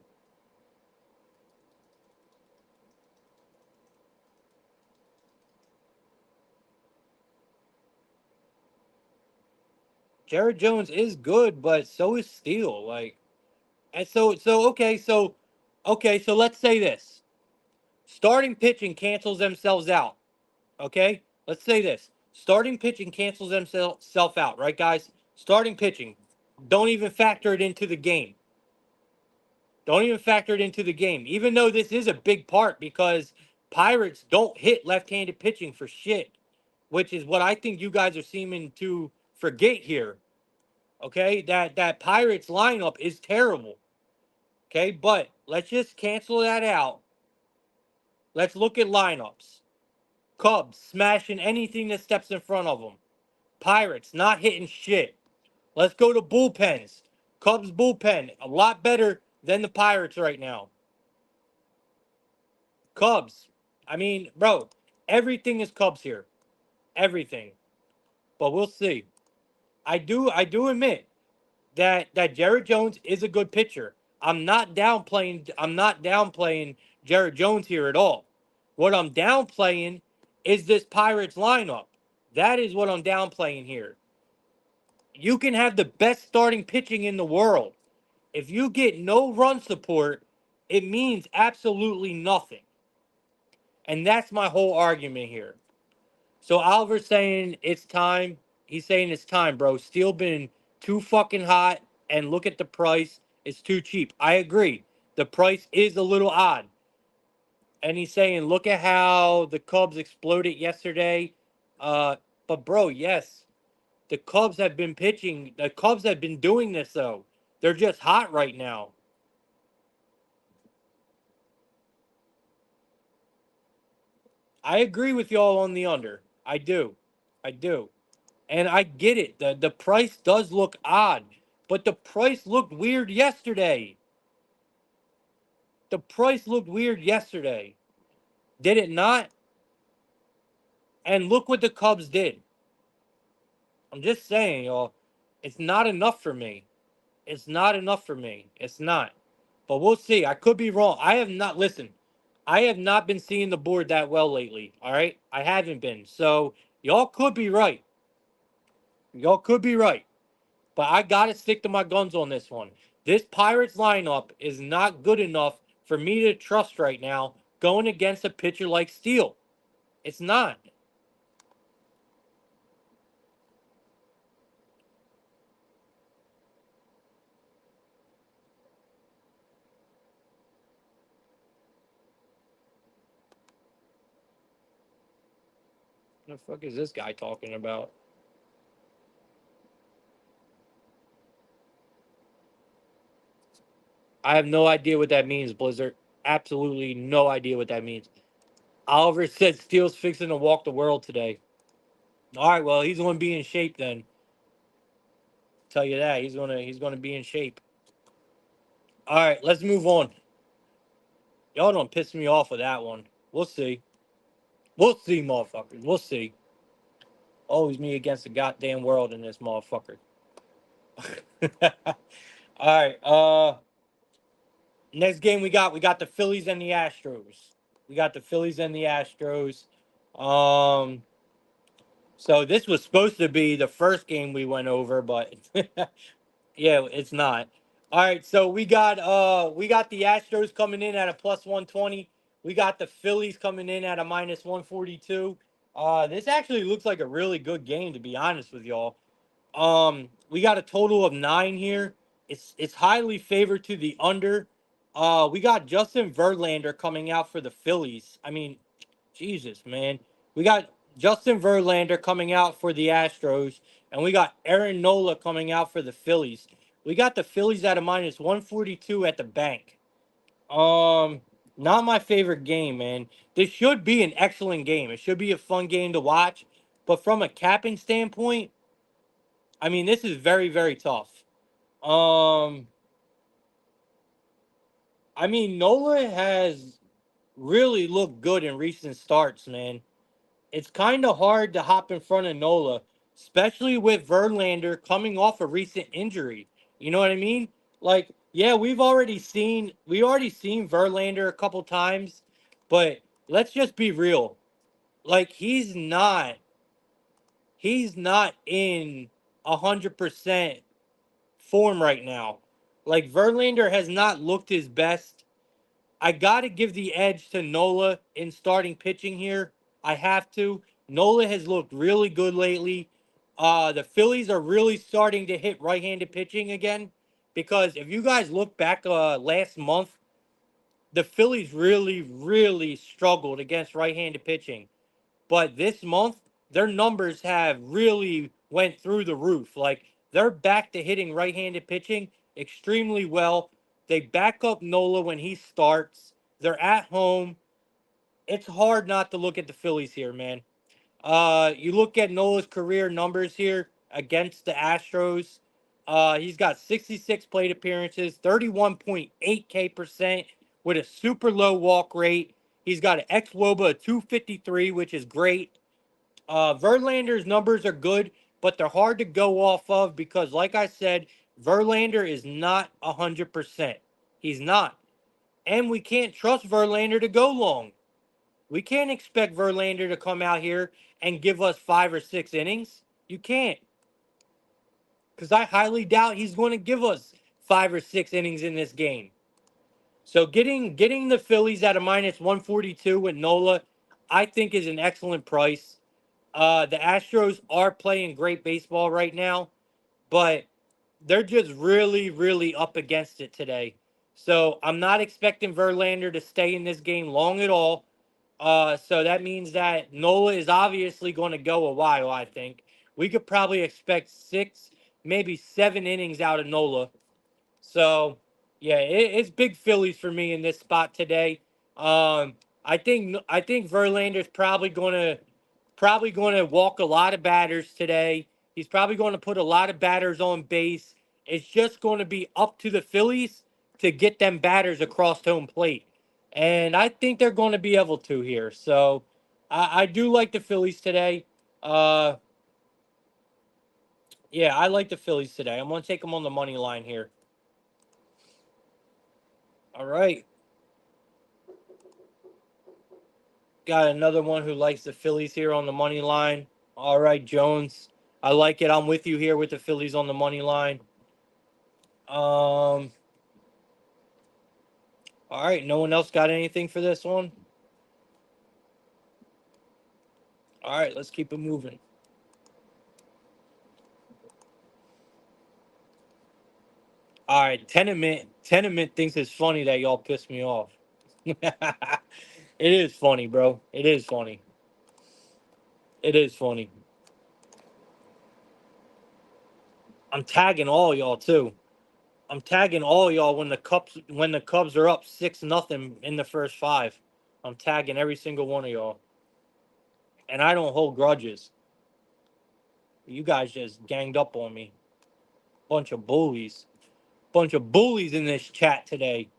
Jared Jones is good, but so is Steele. Like, and so let's say this. Starting pitching cancels themselves out. Okay? Let's say this. Starting pitching cancels themselves out, right, guys? Starting pitching. Don't even factor it into the game. Don't even factor it into the game. Even though this is a big part because Pirates don't hit left-handed pitching for shit, which is what I think you guys are seeming to forget here. Okay? That Pirates lineup is terrible. Okay, but let's just cancel that out. Let's look at lineups. Cubs smashing anything that steps in front of them. Pirates not hitting shit. Let's go to bullpens. Cubs bullpen a lot better than the Pirates right now. Cubs. I mean, bro, everything is Cubs here. Everything. But we'll see. I do admit that Jared Jones is a good pitcher. I'm not downplaying Jared Jones here at all. What I'm downplaying is this Pirates lineup. That is what I'm downplaying here. You can have the best starting pitching in the world. If you get no run support, it means absolutely nothing. And that's my whole argument here. So Oliver's saying it's time. He's saying it's time, bro. Steel been too fucking hot, and look at the price. It's too cheap. I agree. The price is a little odd. And he's saying, look at how the Cubs exploded yesterday. But bro, yes, the Cubs have been pitching. The Cubs have been doing this though. They're just hot right now. I agree with y'all on the under. I do. I do. And I get it. The price does look odd, but the price looked weird yesterday. The price looked weird yesterday. Did it not? And look what the Cubs did. I'm just saying, y'all, it's not enough for me. It's not enough for me. It's not. But we'll see. I could be wrong. I have not listen. I have not been seeing the board that well lately. All right? I haven't been. So y'all could be right. Y'all could be right. But I got to stick to my guns on this one. This Pirates lineup is not good enough for me to trust right now going against a pitcher like Steele. It's not. What the fuck is this guy talking about? I have no idea what that means, Blizzard. Absolutely no idea what that means. Oliver said Steele's fixing to walk the world today. All right, well, he's going to be in shape then. Tell you that he's gonna be in shape. All right, let's move on. Y'all don't piss me off with that one. We'll see. We'll see, motherfuckers. We'll see. Always me against the goddamn world in this motherfucker. All right. Next game we got the Phillies and the Astros. We got the Phillies and the Astros. Um, so this was supposed to be the first game we went over, but yeah, it's not. All right, so we got the Astros coming in at a plus 120. We got the Phillies coming in at a minus 142. This actually looks like a really good game, to be honest with y'all. We got a total of 9 here. It's highly favored to the under. We got Justin Verlander coming out for the Phillies. I mean, Jesus, man. We got Justin Verlander coming out for the Astros, and we got Aaron Nola coming out for the Phillies. We got the Phillies at a minus 142 at the bank. Um, Not my favorite game, man. This should be an excellent game. It should be a fun game to watch. But from a capping standpoint, I mean, this is very, very tough. Um, I mean, Nola has really looked good in recent starts, man. It's kind of hard to hop in front of Nola, especially with Verlander coming off a recent injury. You know what I mean? Like, yeah, we already seen Verlander a couple times, but let's just be real. Like, he's not in 100% form right now. Like, Verlander has not looked his best. I got to give the edge to Nola in starting pitching here. I have to. Nola has looked really good lately. The Phillies are really starting to hit right-handed pitching again, because if you guys look back last month, the Phillies really, really struggled against right-handed pitching. But this month, their numbers have really went through the roof. Like, they're back to hitting right-handed pitching extremely well. They back up Nola when he starts. They're at home. It's hard not to look at the Phillies here, man. You look at Nola's career numbers here against the Astros. He's got 66 plate appearances, 31.8K percent with a super low walk rate. He's got an xWOBA of 253, which is great. Verlander's numbers are good, but they're hard to go off of because, like I said, Verlander is not 100%. He's not. And we can't trust Verlander to go long. We can't expect Verlander to come out here and give us 5 or 6 innings. You can't. Because I highly doubt he's going to give us 5 or 6 innings in this game. So getting the Phillies at a minus 142 with Nola, I think is an excellent price. The Astros are playing great baseball right now, but they're just really, really up against it today. So I'm not expecting Verlander to stay in this game long at all. So that means that Nola is obviously going to go a while, I think. We could probably expect 6, maybe 7 innings out of Nola. So, yeah, it's big Phillies for me in this spot today. I think Verlander's probably going to walk a lot of batters today. He's probably going to put a lot of batters on base. It's just going to be up to the Phillies to get them batters across home plate, and I think they're going to be able to here. So, I do like the Phillies today. Uh, yeah, I like the Phillies today. I'm going to take them on the money line here. All right. Got another one who likes the Phillies here on the money line. All right, Jones. I like it. I'm with you here with the Phillies on the money line. Um, all right. No one else got anything for this one? All right, let's keep it moving. All right, Tenement thinks it's funny that y'all pissed me off. It is funny, bro. It is funny. It is funny. I'm tagging all y'all too. I'm tagging all y'all when the Cubs are up 6-0 in the first 5. I'm tagging every single one of y'all, and I don't hold grudges. You guys just ganged up on me. Bunch of bullies. Bunch of bullies in this chat today.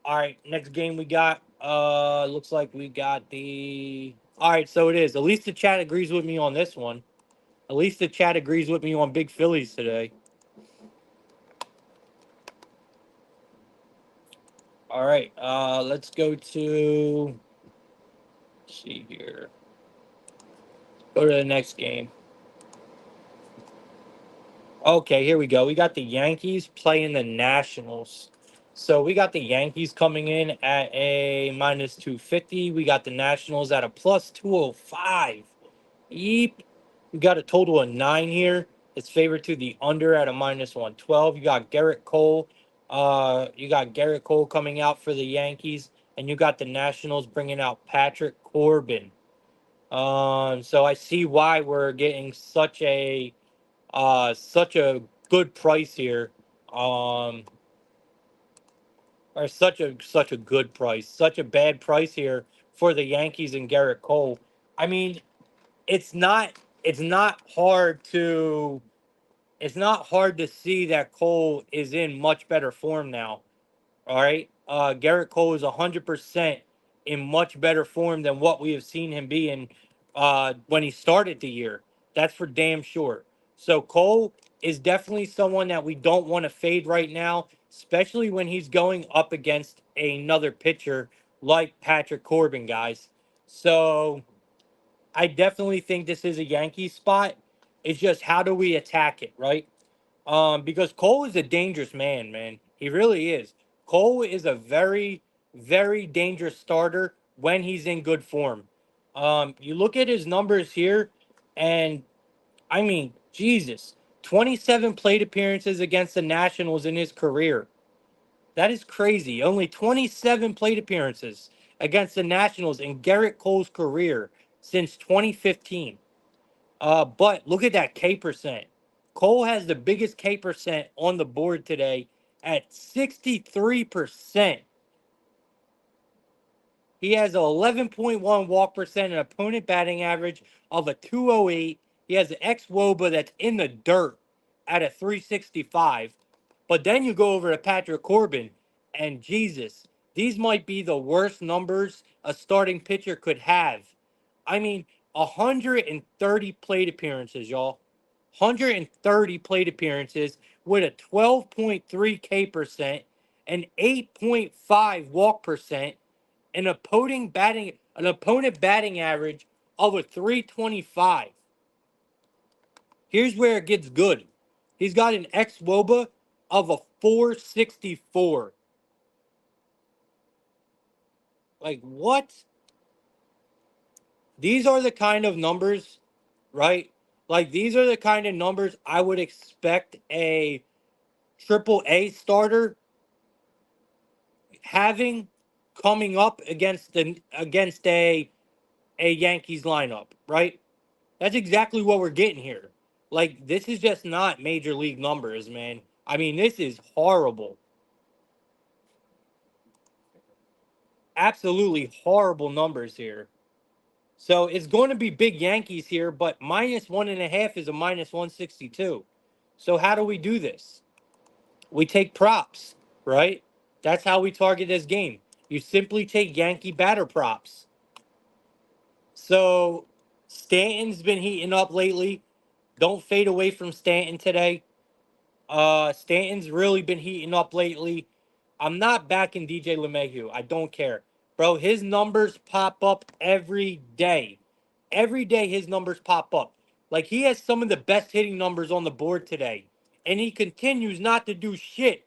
All right, next game we got. Looks like we got the. All right, so it is. At least the chat agrees with me on this one. At least the chat agrees with me on Big Phillies today. All right. Let's go to, let's see here. Go to the next game. Okay, here we go. We got the Yankees playing the Nationals. So we got the Yankees coming in at a minus 250. We got the Nationals at a plus 205. Yeep. We got a total of 9 here. It's favored to the under at a minus 112. You got Garrett Cole. You got Garrett Cole coming out for the Yankees, and you got the Nationals bringing out Patrick Corbin. So I see why we're getting such a good price here. Um, or such a good price, such a bad price here for the Yankees and Garrett Cole. I mean, it's not it's not hard to it's not hard to see that Cole is in much better form now. All right. Garrett Cole is 100% in much better form than what we have seen him be in when he started the year. That's for damn sure. So Cole is definitely someone that we don't want to fade right now, especially when he's going up against another pitcher like Patrick Corbin, guys. So I definitely think this is a Yankee spot. It's just how do we attack it, right? Because Cole is a dangerous man, man. He really is. Cole is a very, very dangerous starter when he's in good form. You look at his numbers here, and I mean, Jesus, 27 plate appearances against the Nationals in his career. That is crazy. Only 27 plate appearances against the Nationals in Garrett Cole's career since 2015. But look at that K percent. Cole has the biggest K percent on the board today at 63%. He has an 11.1 walk percent, an opponent batting average of a 208. He has an ex Woba that's in the dirt at a 365. But then you go over to Patrick Corbin, and Jesus, these might be the worst numbers a starting pitcher could have. I mean, 130 plate appearances, y'all. 130 plate appearances with a 12.3 K percent, an 8.5 walk percent, an opponent batting average of a 325. Here's where it gets good. He's got an ex Woba of a 464. Like what? These are the kind of numbers, right? Like these are the kind of numbers I would expect a triple A starter having coming up against a Yankees lineup, right? That's exactly what we're getting here. Like, this is just not major league numbers, man. I mean, this is horrible. Absolutely horrible numbers here. So it's going to be big Yankees here, but -1.5 is a -162. So how do we do this? We take props, right? That's how we target this game. You simply take Yankee batter props. So Stanton's been heating up lately. Don't fade away from Stanton today. Stanton's really been heating up lately. I'm not backing DJ LeMahieu. I don't care. Bro, his numbers pop up every day. Every day his numbers pop up. Like he has some of the best hitting numbers on the board today. And he continues not to do shit.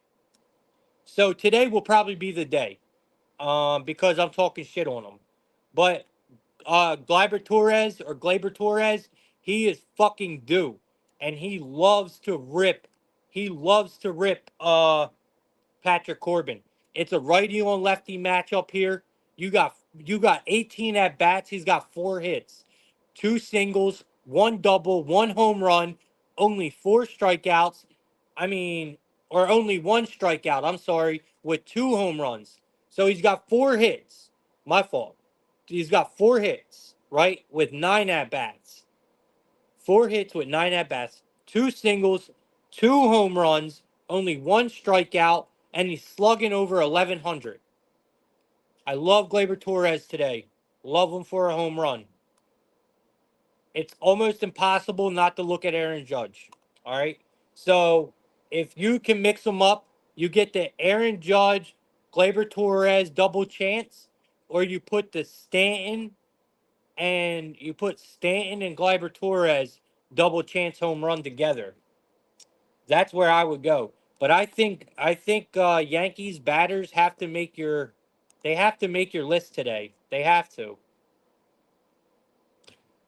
So today will probably be the day. Because I'm talking shit on him. But Gleyber Torres, he is fucking due. And he loves to rip. He loves to rip Patrick Corbin. It's a righty on lefty matchup here. You got 18 at bats. He's got 4 hits, 2 singles, 1 double, 1 home run, only 4 strikeouts. I mean, or only 1 strikeout. I'm sorry, with 2 home runs. So he's got 4 hits. My fault. He's got 4 hits, right, with 9 at bats. 4 hits with 9 at bats, 2 singles, 2 home runs, only 1 strikeout, and he's slugging over 1100. I love Gleyber Torres today. Love him for a home run. It's almost impossible not to look at Aaron Judge. All right. So if you can mix them up, you get the Aaron Judge Gleyber Torres double chance, or you put the Stanton and Gleyber Torres double chance home run together. That's where I would go. But I think Yankees batters have to make your list today. They have to.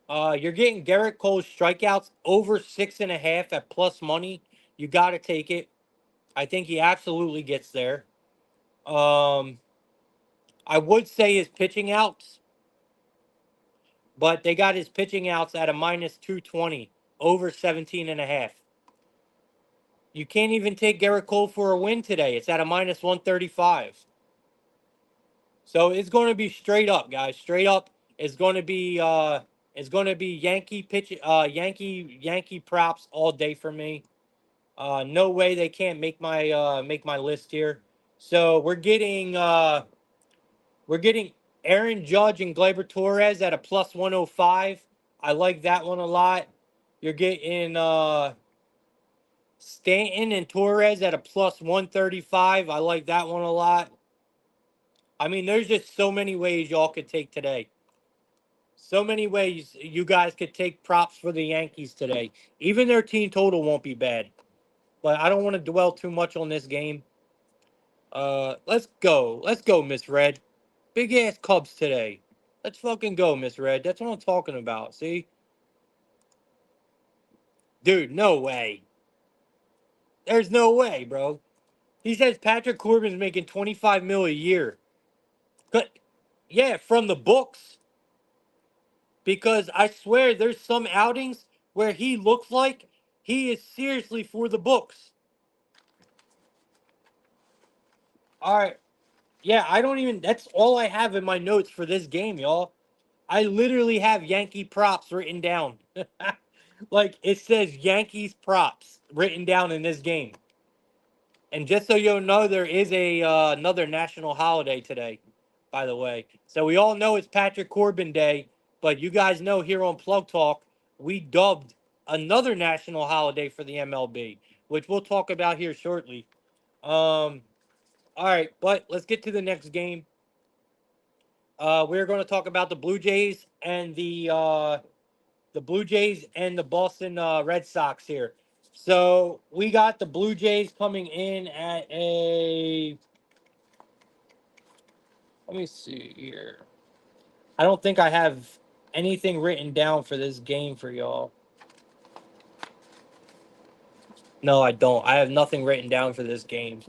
You're getting Garrett Cole's strikeouts over 6.5 at plus money. You got to take it. I think he absolutely gets there. Um, I would say his pitching outs, but they got his pitching outs at a minus 220 over 17.5. You can't even take Garrett Cole for a win today. It's at a minus 135. So it's going to be straight up, guys. Straight up. It's going to be Yankee props all day for me. No way they can't make my list here. So we're getting Aaron Judge and Gleyber Torres at a plus 105. I like that one a lot. You're getting Stanton and Torres at a plus 135. I like that one a lot. I mean, there's just so many ways y'all could take today. So many ways you guys could take props for the Yankees today. Even their team total won't be bad. But I don't want to dwell too much on this game. Let's go. Let's go, Miss Red. Big ass Cubs today. Let's fucking go, Miss Red. That's what I'm talking about. See? Dude, no way. There's no way, bro. He says Patrick Corbin's making 25 mil a year. But yeah, from the books. Because I swear there's some outings where he looks like he is seriously for the books. All right. Yeah, I don't even. That's all I have in my notes for this game, y'all. I literally have Yankee props written down. Like it says Yankees props written down in this game. And just so you know, there is a another national holiday today, by the way. So we all know it's Patrick Corbin Day, but you guys know here on Plug Talk, we dubbed another national holiday for the MLB, which we'll talk about here shortly. All right, but let's get to the next game. We're going to talk about the Blue Jays and the Boston Red Sox here. So we got the Blue Jays coming in at a. Let me see here. I don't think I have anything written down for this game for y'all. No, I don't. I have nothing written down for this game.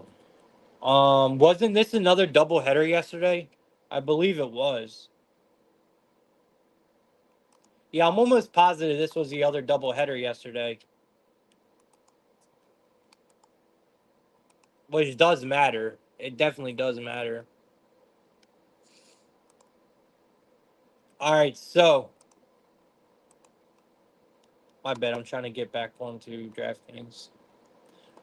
Wasn't this another doubleheader yesterday? I believe it was. Yeah, I'm almost positive this was the other doubleheader yesterday. Which does matter. It definitely does matter. All right, so my bad. I'm trying to get back onto DraftKings.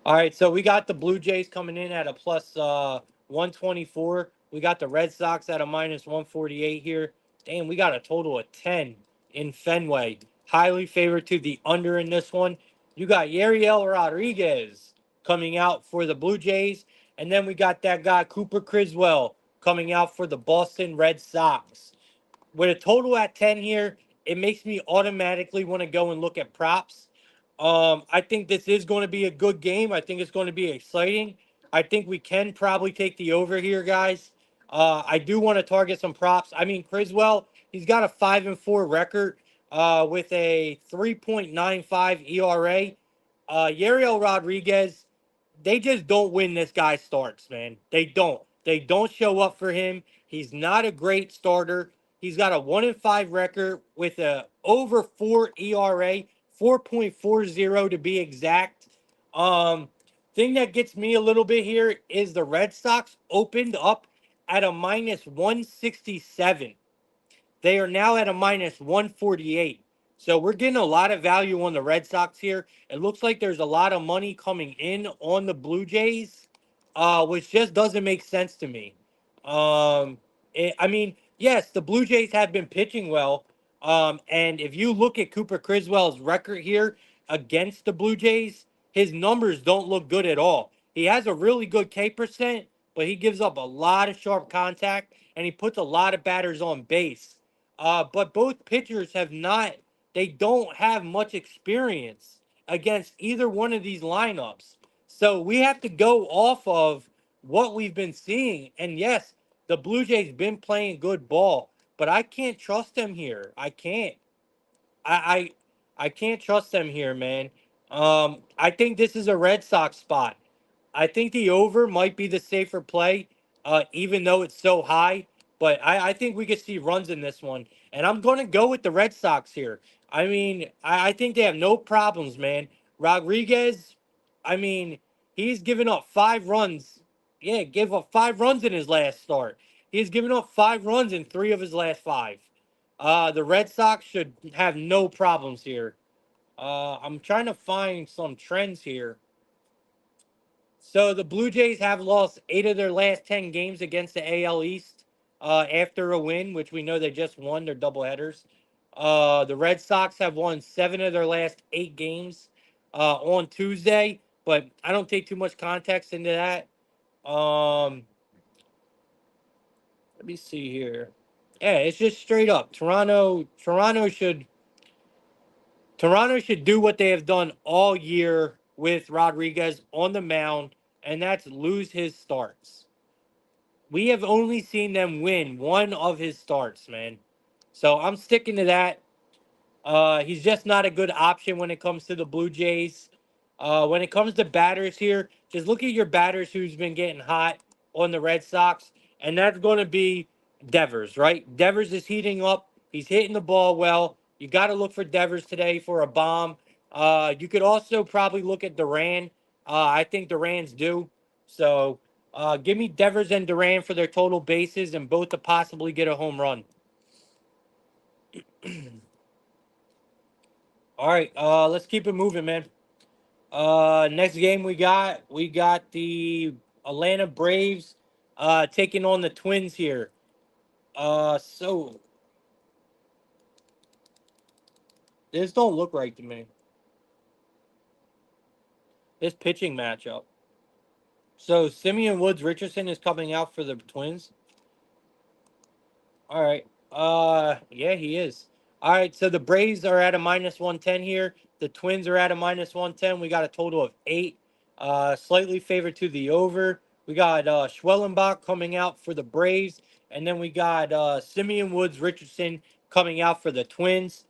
All right, so we got the Blue Jays coming in at a plus 124. We got the Red Sox at a minus 148 here. Damn, we got a total of 10 in Fenway. Highly favored to the under in this one. You got Yariel Rodriguez coming out for the Blue Jays. And then we got that guy, Cooper Criswell, coming out for the Boston Red Sox. With a total at 10 here, it makes me automatically want to go and look at props. I think this is going to be a good game. I think it's going to be exciting. I think we can probably take the over here, guys. I do want to target some props. I mean, Criswell, he's got a 5-4 record with a 3.95 ERA. Yariel Rodriguez, they just don't win this guy starts, man. They don't. They don't show up for him. He's not a great starter. He's got a 1-5 record with a over 4 ERA, 4.40 to be exact. Um, Thing that gets me a little bit here is the Red Sox opened up at a minus 167. They are now at a minus 148. So we're getting a lot of value on the Red Sox here. It looks like there's a lot of money coming in on the Blue Jays, which just doesn't make sense to me. I mean, yes, the Blue Jays have been pitching well. And if you look at Cooper Criswell's record here against the Blue Jays, his numbers don't look good at all. He has a really good K percent, but he gives up a lot of sharp contact and he puts a lot of batters on base. But both pitchers have not, they don't have much experience against either one of these lineups. So we have to go off of what we've been seeing. And yes, the Blue Jays been playing good ball, but I can't trust them here. I can't. I I can't trust them here, man. I think this is a Red Sox spot. I think the over might be the safer play, even though it's so high. But I think we could see runs in this one. And I'm going to go with the Red Sox here. I mean, I think they have no problems, man. Rodriguez, I mean, he's given up 5 runs. Yeah, gave up 5 runs in his last start. He's given up 5 runs in 3 of his last 5. The Red Sox should have no problems here. I'm trying to find some trends here. So the Blue Jays have lost 8 of their last 10 games against the AL East after a win, which we know they just won their doubleheaders. The Red Sox have won 7 of their last 8 games on Tuesday, but I don't take too much context into that. Let me see here. Yeah, it's just straight up. Toronto should do what they have done all year with Rodriguez on the mound, and that's lose his starts. We have only seen them win one of his starts, man. So I'm sticking to that. He's just not a good option when it comes to the Blue Jays. When it comes to batters here, just look at your batters who's been getting hot on the Red Sox, and that's going to be Devers, right? Devers is heating up. He's hitting the ball well. You got to look for Devers today for a bomb. You could also probably look at Duran. I think Duran's due. So give me Devers and Duran for their total bases and both to possibly get a home run. All right, let's keep it moving, man. Next game we got the Atlanta Braves taking on the Twins here. So this don't look right to me. This pitching matchup. So Simeon Woods Richardson is coming out for the Twins. All right. Yeah, he is. All right. So the Braves are at a -110 here. The Twins are at a -110. We got a total of 8. Slightly favored to the over. We got Schwellenbach coming out for the Braves, and then we got Simeon Woods Richardson coming out for the Twins.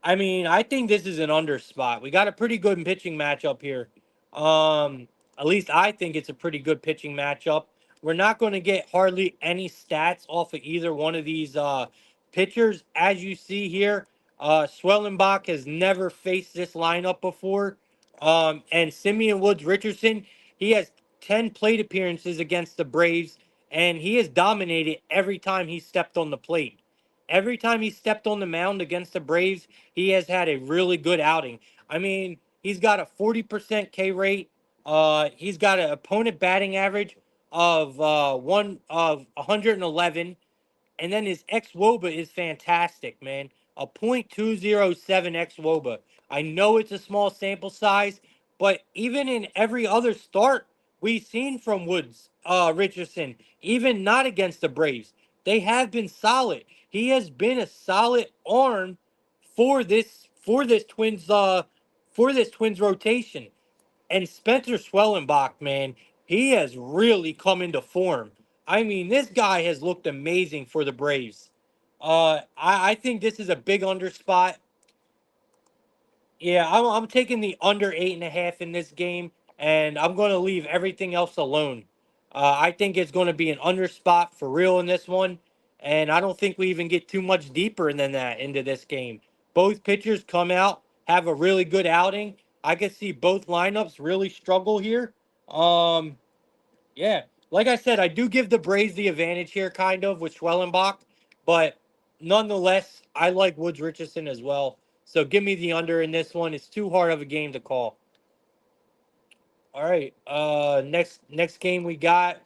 I mean, I think this is an under spot. We got a pretty good pitching matchup here. At least I think it's a pretty good pitching matchup. We're not going to get hardly any stats off of either one of these pitchers. As you see here, Swellenbach has never faced this lineup before. And Simeon Woods Richardson, he has 10 plate appearances against the Braves, and he has dominated every time he stepped on the plate. Every time he stepped on the mound against the Braves, he has had a really good outing. I mean, he's got a 40% K rate. He's got an opponent batting average of 111, and then his xWOBA is fantastic, man. A .207 xWOBA. I know it's a small sample size, but even in every other start we've seen from Woods Richardson, even not against the Braves, they have been solid. He has been a solid arm for this Twins rotation. And Spencer Schwellenbach, man, he has really come into form. I mean, this guy has looked amazing for the Braves. I think this is a big under spot. Yeah, I'm taking the under 8.5 in this game, and I'm going to leave everything else alone. I think it's going to be an under spot for real in this one, and I don't think we even get too much deeper than that into this game. Both pitchers come out, have a really good outing. I could see both lineups really struggle here. Um, yeah, like I said, I do give the Braves the advantage here, kind of with Schwellenbach, but nonetheless, I like Woods Richardson as well. So give me the under in this one. It's too hard of a game to call. All right. Next game we got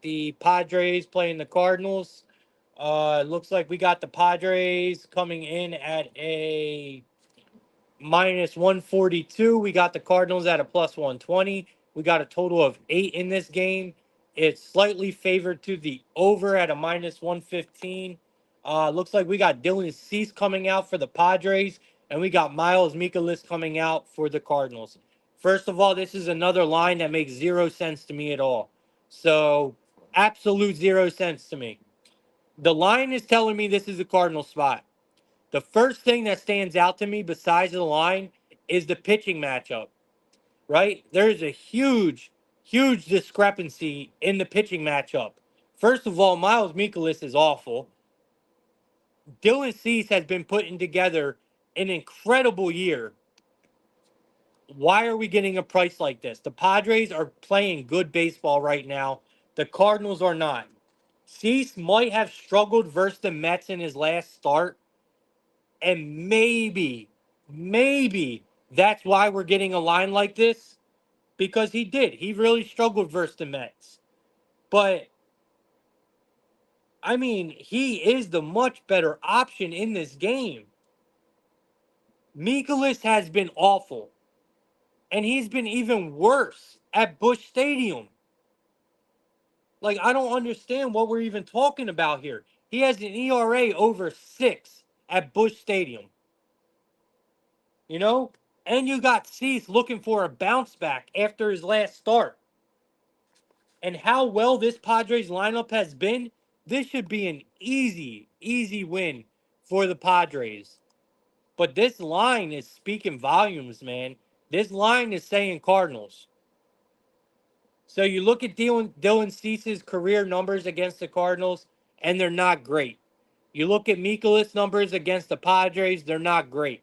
the Padres playing the Cardinals. It looks like we got the Padres coming in at a -142. We got the Cardinals at a +120. We got a total of 8 in this game. It's slightly favored to the over at a minus 115. Looks like we got Dylan Cease coming out for the Padres, and we got Miles Mikolas coming out for the Cardinals. First of all, this is another line that makes 0 sense to me at all. So, absolute 0 sense to me. The line is telling me this is a Cardinal spot. The first thing that stands out to me besides the line is the pitching matchup, right? There's a huge discrepancy in the pitching matchup. First of all, Miles Mikolas is awful. Dylan Cease has been putting together an incredible year. Why are we getting a price like this? The Padres are playing good baseball right now. The Cardinals are not. Cease might have struggled versus the Mets in his last start, and maybe that's why we're getting a line like this, because he did. He really struggled versus the Mets. But, I mean, he is the much better option in this game. Mikolas has been awful, and he's been even worse at Busch Stadium. Like, I don't understand what we're even talking about here. He has an ERA over 6 at Busch Stadium. You know? And you got Cease looking for a bounce back after his last start. And how well this Padres lineup has been, this should be an easy win for the Padres. But this line is speaking volumes, man. This line is saying Cardinals. So you look at Dylan Cease's career numbers against the Cardinals, and they're not great. You look at Mikolas' numbers against the Padres, they're not great.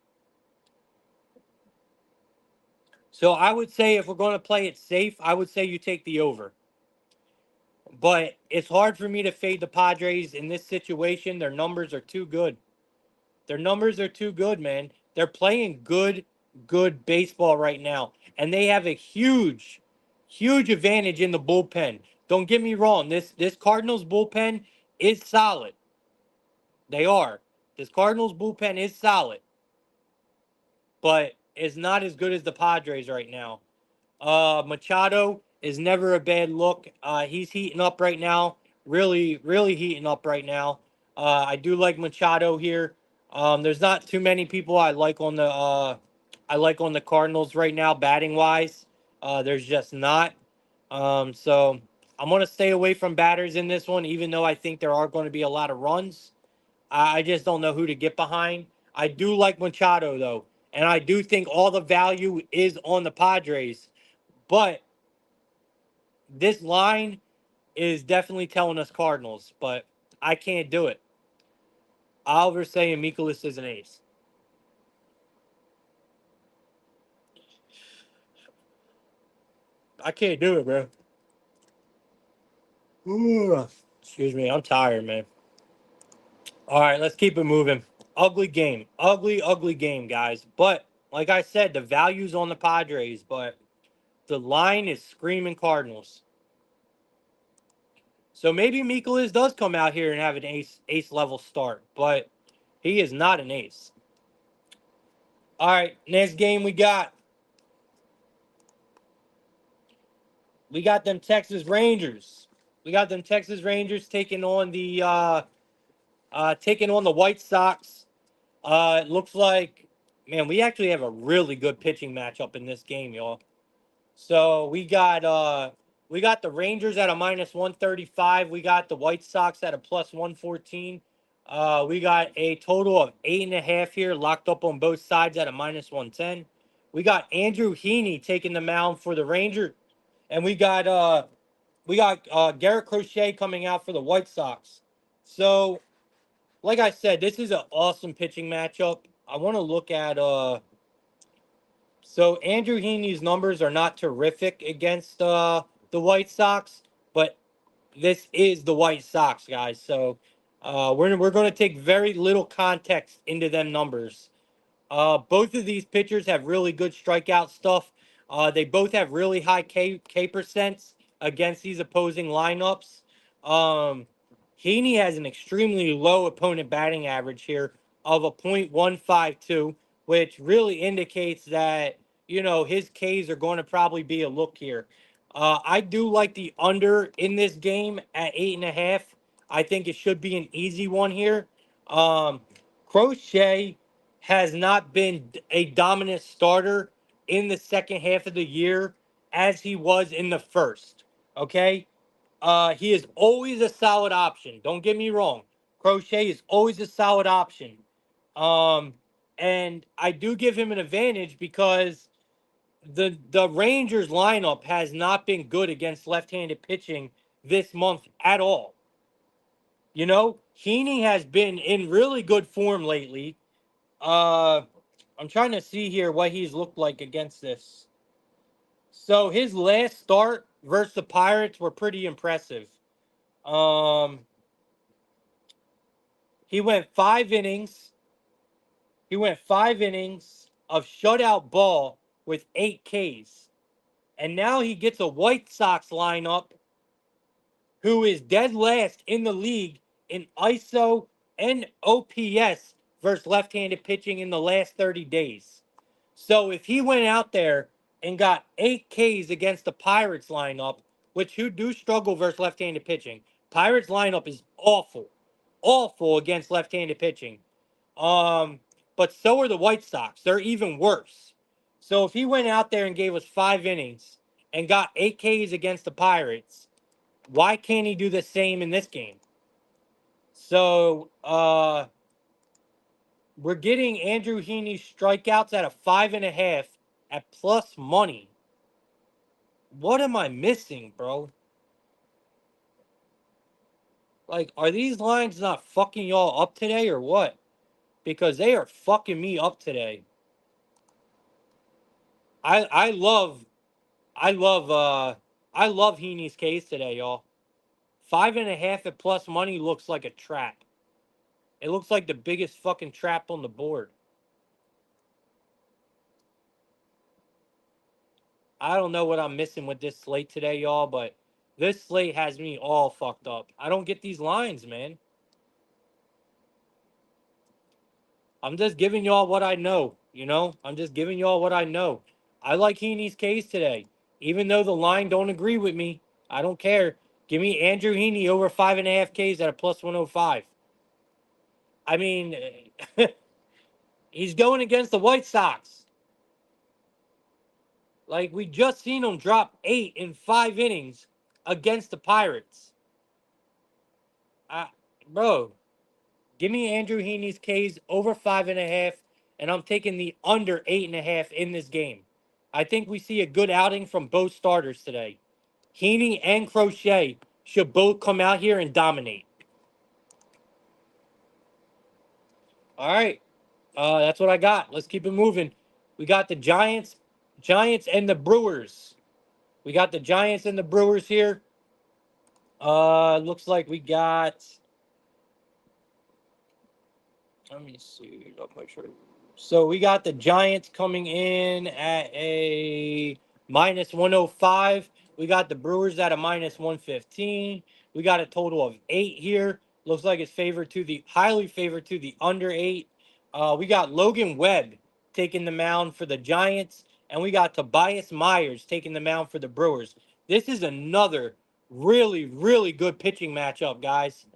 So I would say if we're going to play it safe, I would say you take the over. But it's hard for me to fade the Padres in this situation. Their numbers are too good. Their numbers are too good, man. They're playing good baseball right now. And they have a huge advantage in the bullpen. Don't get me wrong. This Cardinals bullpen is solid. They are. This Cardinals bullpen is solid. But it's not as good as the Padres right now. Machado is never a bad look. He's heating up right now. Really heating up right now. I do like Machado here. There's not too many people I like on the Cardinals right now, batting wise. There's just not. So I'm gonna stay away from batters in this one, even though I think there are going to be a lot of runs. I just don't know who to get behind. I do like Machado though, and I do think all the value is on the Padres. But this line is definitely telling us Cardinals, but I can't do it. Oliver's saying Mikolas is an ace. I can't do it, bro. Ooh. Excuse me, I'm tired, man. All right, let's keep it moving. Ugly game. Ugly game, guys. But, like I said, the value's on the Padres, but the line is screaming Cardinals. So maybe Mikolas does come out here and have an ace level start, but he is not an ace. All right, next game we got them Texas Rangers. We got them Texas Rangers taking on the White Sox. It looks like, man, we actually have a really good pitching matchup in this game, y'all. So we got the Rangers at a minus 135. We got the White Sox at a plus 114. We got a total of 8.5 here, locked up on both sides at a minus 110. We got Andrew Heaney taking the mound for the Rangers, and we got Garrett Crochet coming out for the White Sox. So, like I said, this is an awesome pitching matchup. I want to look at so Andrew Heaney's numbers are not terrific against the White Sox, but this is the White Sox, guys. So we're going to take very little context into them numbers. Both of these pitchers have really good strikeout stuff. They both have really high K percents against these opposing lineups. Um, Heaney has an extremely low opponent batting average here of a .152, which really indicates that his Ks are going to probably be a look here. I do like the under in this game at 8.5. I think it should be an easy one here. Um, Crochet has not been a dominant starter in the second half of the year as he was in the first. Okay. He is always a solid option. Don't get me wrong. Crochet is always a solid option. Um, and I do give him an advantage because the Rangers lineup has not been good against left-handed pitching this month at all. You know, Heaney has been in really good form lately. Uh, I'm trying to see here what he's looked like against this. So his last start versus the Pirates were pretty impressive. Um, he went 5 innings. He went 5 innings of shutout ball with 8 Ks. And now he gets a White Sox lineup who is dead last in the league in ISO and OPS versus left-handed pitching in the last 30 days. So if he went out there and got 8 Ks against the Pirates lineup, which who do struggle versus left-handed pitching, Pirates lineup is awful, awful against left-handed pitching. Um, but so are the White Sox. They're even worse. So if he went out there and gave us 5 innings and got 8 Ks against the Pirates, why can't he do the same in this game? So we're getting Andrew Heaney's strikeouts at a 5.5 at plus money. What am I missing, bro? Like, are these lines not fucking y'all up today or what? Because they are fucking me up today. I love I love I love Heaney's case today, y'all. 5.5 at plus money looks like a trap. It looks like the biggest fucking trap on the board. I don't know what I'm missing with this slate today, y'all, but this slate has me all fucked up. I don't get these lines, man. I'm just giving y'all what I know, you know? I'm just giving y'all what I know. I like Heaney's case today. Even though the line don't agree with me, I don't care. Give me Andrew Heaney over 5.5 Ks at a plus 105. I mean, he's going against the White Sox. Like, we just seen him drop 8 in 5 innings against the Pirates. Bro, give me Andrew Heaney's K's over 5.5, and I'm taking the under 8.5 in this game. I think we see a good outing from both starters today. Heaney and Crochet should both come out here and dominate. All right. That's what I got. Let's keep it moving. We got the Giants and the Brewers. We got the Giants and the Brewers here. Looks like we got. Let me see. I'll make sure. So we got the Giants coming in at a minus 105. We got the Brewers at a minus 115. We got a total of 8 here. Looks like it's highly favored to the under 8. We got Logan Webb taking the mound for the Giants, and we got Tobias Myers taking the mound for the Brewers. This is another really, really good pitching matchup, guys.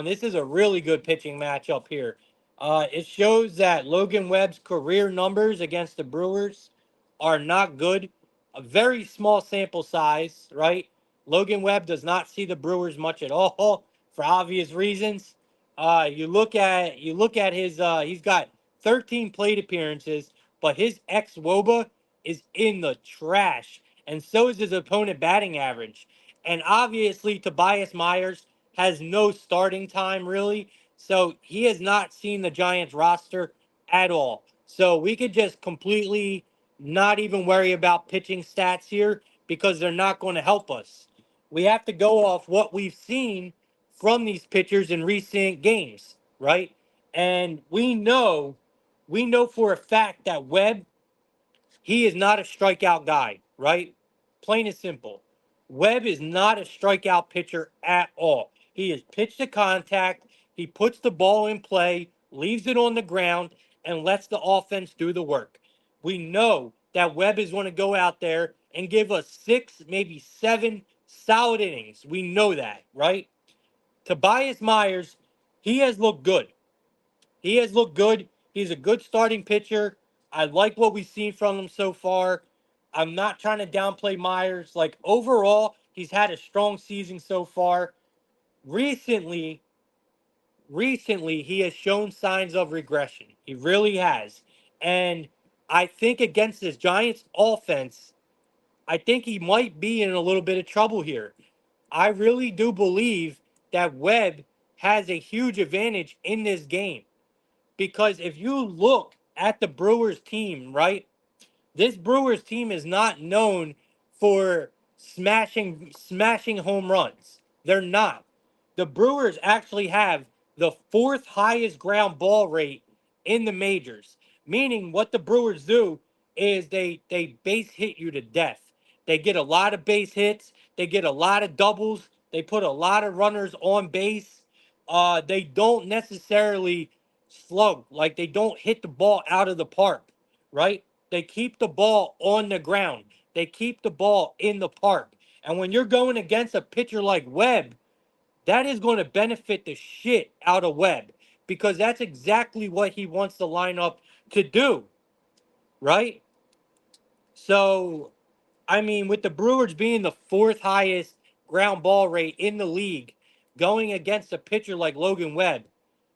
This is a really good pitching matchup here. It shows that Logan Webb's career numbers against the Brewers are not good. A very small sample size, right? Logan Webb does not see the Brewers much at all for obvious reasons. You look at his he's got 13 plate appearances, but his ex-WOBA is in the trash, and so is his opponent batting average. And obviously, Tobias Myers has no starting time really. So he has not seen the Giants roster at all. So we could just completely not even worry about pitching stats here because they're not going to help us. We have to go off what we've seen from these pitchers in recent games, right? And we know for a fact that Webb, he is not a strikeout guy, right? Plain and simple. Webb is not a strikeout pitcher at all. He is pitch to contact. He puts the ball in play, leaves it on the ground, and lets the offense do the work. We know that Webb is going to go out there and give us 6, maybe 7 solid innings. We know that, right? Tobias Myers, he has looked good. He has looked good. He's a good starting pitcher. I like what we've seen from him so far. I'm not trying to downplay Myers. Like overall, he's had a strong season so far. Recently, recently he has shown signs of regression. He really has. And I think against this Giants offense, I think he might be in a little bit of trouble here. I really do believe that Webb has a huge advantage in this game. Because if you look at the Brewers team, right? This Brewers team is not known for smashing home runs. They're not. The Brewers actually have the fourth highest ground ball rate in the majors. Meaning what the Brewers do is they base hit you to death. They get a lot of base hits, they get a lot of doubles, they put a lot of runners on base. They don't necessarily slug, like they don't hit the ball out of the park, right? They keep the ball on the ground. They keep the ball in the park. And when you're going against a pitcher like Webb, that is going to benefit the shit out of Webb because that's exactly what he wants the lineup to do, right? So, I mean, with the Brewers being the fourth highest ground ball rate in the league, going against a pitcher like Logan Webb,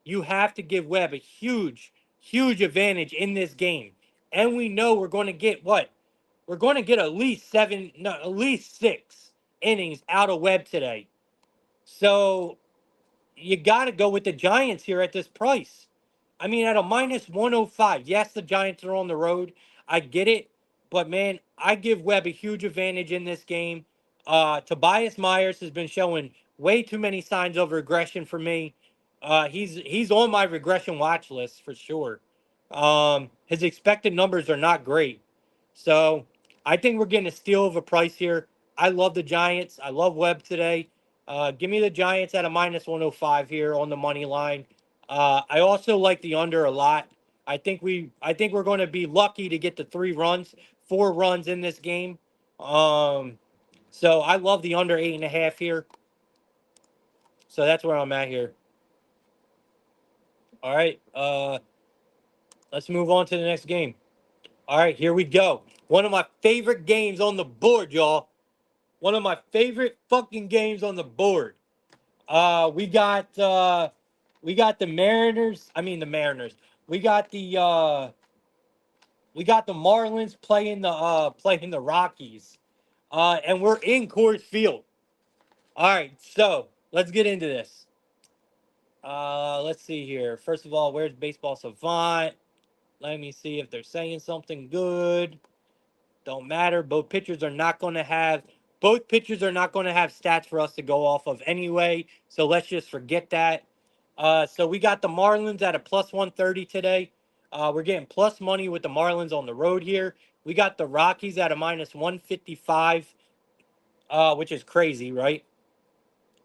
you have to give Webb a huge, huge advantage in this game. And we know we're going to get what? We're going to get at least 7, no, at least 6 innings out of Webb today. So you got to go with the Giants here at this price. I mean, at a minus 105, yes, the Giants are on the road. I get it. But, man, I give Webb a huge advantage in this game. Tobias Myers has been showing way too many signs of regression for me. He's on my regression watch list for sure. His expected numbers are not great. So I think we're getting a steal of a price here. I love the Giants. I love Webb today. Give me the Giants at a minus 105 here on the money line. I also like the under a lot. I think we're going to be lucky to get the 3 runs, 4 runs in this game. So I love the under 8.5 here. So that's where I'm at here. All right. Let's move on to the next game. All right, here we go. One of my favorite games on the board, y'all. One of my favorite fucking games on the board. We got the Mariners. I mean the Mariners. We got the Marlins playing the Rockies. And we're in Coors Field. All right, so let's get into this. Let's see here. First of all, where's Baseball Savant? Let me see if they're saying something good. Don't matter. Both pitchers are not going to have stats for us to go off of anyway. So let's just forget that. So we got the Marlins at a plus 130 today. We're getting plus money with the Marlins on the road here. We got the Rockies at a minus 155, which is crazy, right?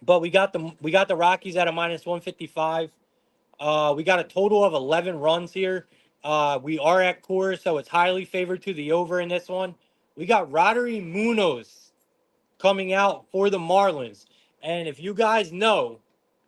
But we got the Rockies at a minus 155. We got a total of 11 runs here. We are at Coors, so it's highly favored to the over in this one. We got Roddery Munoz coming out for the Marlins. And if you guys know,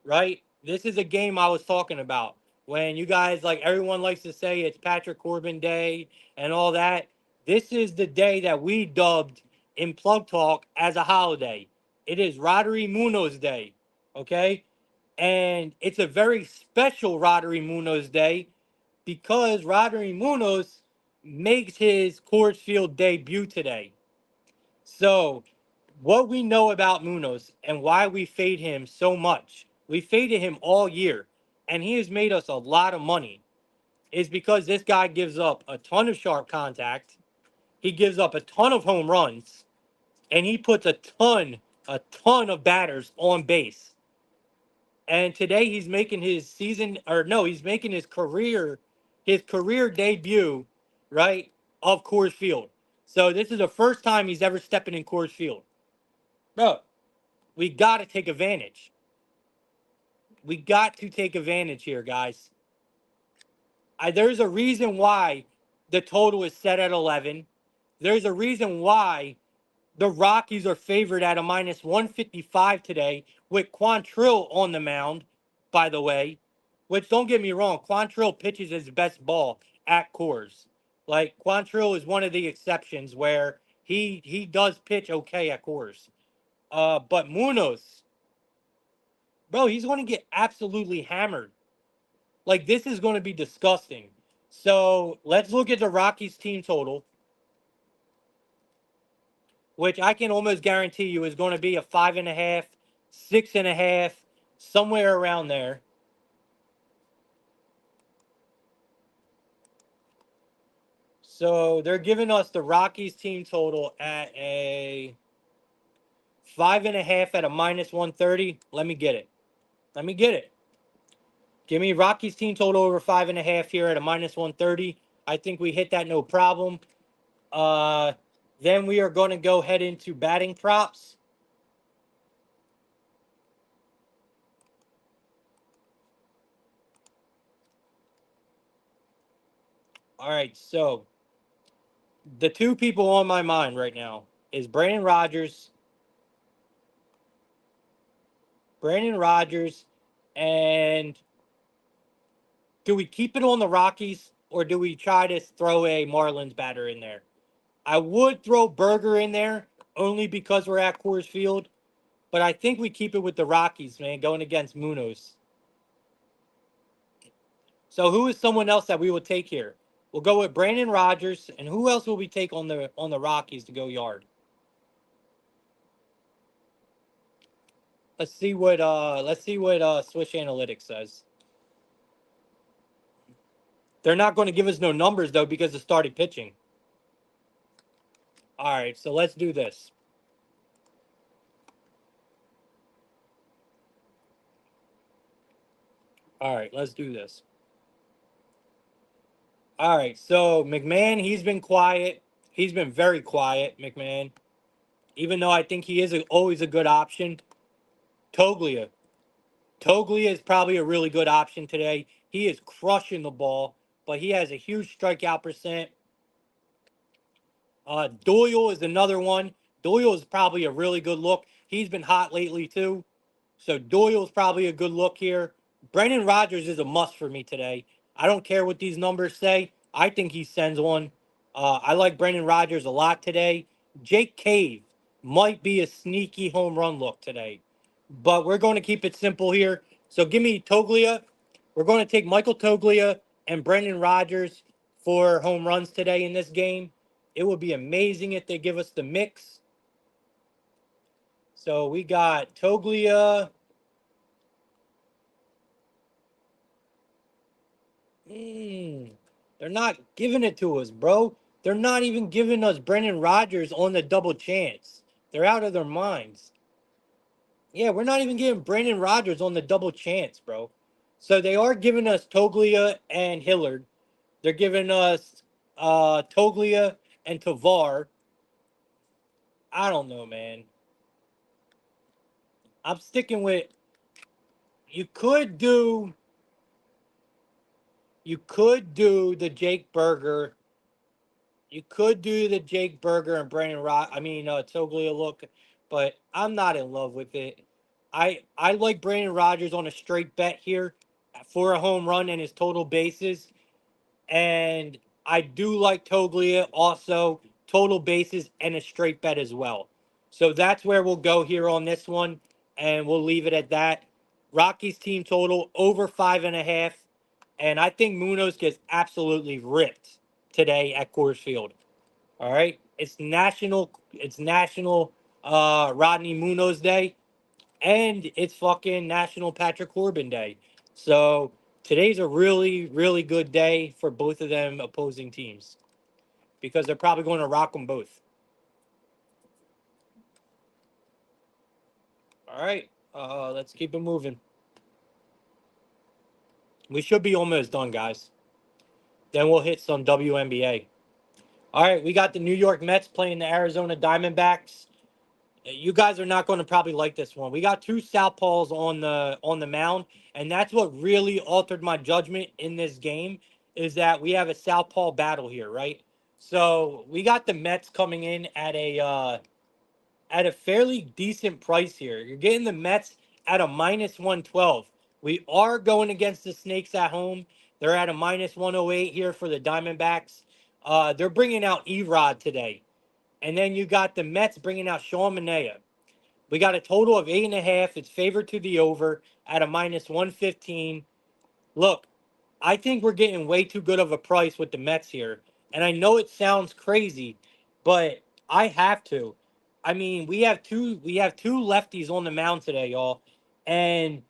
right, this is a game I was talking about. When you guys, like everyone likes to say it's Patrick Corbin Day and all that, this is the day that we dubbed in Plug Talk as a holiday. It is Roddery Munoz Day, okay? And it's a very special Roddery Munoz Day because Roddery Munoz makes his Coors Field debut today. So, what we know about Munoz and why we fade him so much, we faded him all year, and he has made us a lot of money, is because this guy gives up a ton of sharp contact, he gives up a ton of home runs, and he puts a ton of batters on base. And today he's making he's making his career debut, right, of Coors Field. So this is the first time he's ever stepping in Coors Field. Bro, we got to take advantage. We got to take advantage here, guys. There's a reason why the total is set at 11. There's a reason why The Rockies are favored at a minus 155 today with Quantrill on the mound, by the way. Which, don't get me wrong, Quantrill pitches his best ball at Coors. Like, Quantrill is one of the exceptions where he does pitch okay at Coors. But Munoz, bro, he's going to get absolutely hammered. Like, this is going to be disgusting. So let's look at the Rockies team total, which I can almost guarantee you is going to be a 5.5, 6.5, somewhere around there. So they're giving us the Rockies team total at a 5.5 at a minus 130. Let me get it. Let me get it. Give me Rockies team total over 5.5 here at a minus 130. I think we hit that no problem. Uh, then we are going to go head into batting props. All right, so the two people on my mind right now is Brandon Rogers, and do we keep it on the Rockies or do we try to throw a Marlins batter in there? I would throw Berger in there only because we're at Coors Field, but I think we keep it with the Rockies, man, going against Munoz. So who is someone else that we will take here? We'll go with Brandon Rogers, and who else will we take on the Rockies to go yard? Let's see what Swish Analytics says. They're not going to give us no numbers though because it started pitching. All right, so let's do this. All right, let's do this. All right, so McMahon, he's been quiet. He's been very quiet, McMahon. Even though I think he is always a good option. Toglia. Toglia is probably a really good option today. He is crushing the ball, but he has a huge strikeout percent. Doyle is another one. Doyle is probably a really good look. He's been hot lately too. So Doyle's probably a good look here. Brendan Rodgers is a must for me today. I don't care what these numbers say. I think he sends one. I like Brendan Rodgers a lot today. Jake Cave might be a sneaky home run look today. But we're going to keep it simple here. So give me Toglia. We're going to take Michael Toglia and Brendan Rodgers for home runs today in this game. It would be amazing if they give us the mix. So we got Toglia. They're not giving it to us, bro. They're not even giving us Brendan Rodgers on the double chance. They're out of their minds. Yeah, we're not even giving Brendan Rodgers on the double chance, bro. So they are giving us Toglia and Hillard. They're giving us Toglia and Tavar. I don't know, man. I'm sticking with you could do the Jake Berger. You could do the Jake Berger and Brandon Toglia look, but I'm not in love with it. I like Brandon Rodgers on a straight bet here for a home run and his total bases. And I do like Toglia also, total bases and a straight bet as well. So that's where we'll go here on this one, and we'll leave it at that. Rockies team total over 5.5. And I think Munoz gets absolutely ripped today at Coors Field. All right. It's national Rodney Munoz Day, and it's fucking National Patrick Corbin Day. So today's a really, really good day for both of them opposing teams because they're probably going to rock them both. All right. Let's keep it moving. We should be almost done, guys. Then we'll hit some WNBA. All right, we got the New York Mets playing the Arizona Diamondbacks. You guys are not going to probably like this one. We got two southpaws on the mound, and that's what really altered my judgment in this game. Is that we have a southpaw battle here, right? So we got the Mets coming in at a at a fairly decent price here. You're getting the Mets at a minus 112. We are going against the Snakes at home. They're at a minus 108 here for the Diamondbacks. They're bringing out Erod today. And then you got the Mets bringing out Sean Manaea. We got a total of 8.5. It's favored to the over at a minus 115. Look, I think we're getting way too good of a price with the Mets here. And I know it sounds crazy, but I have to. I mean, we have two lefties on the mound today, y'all, and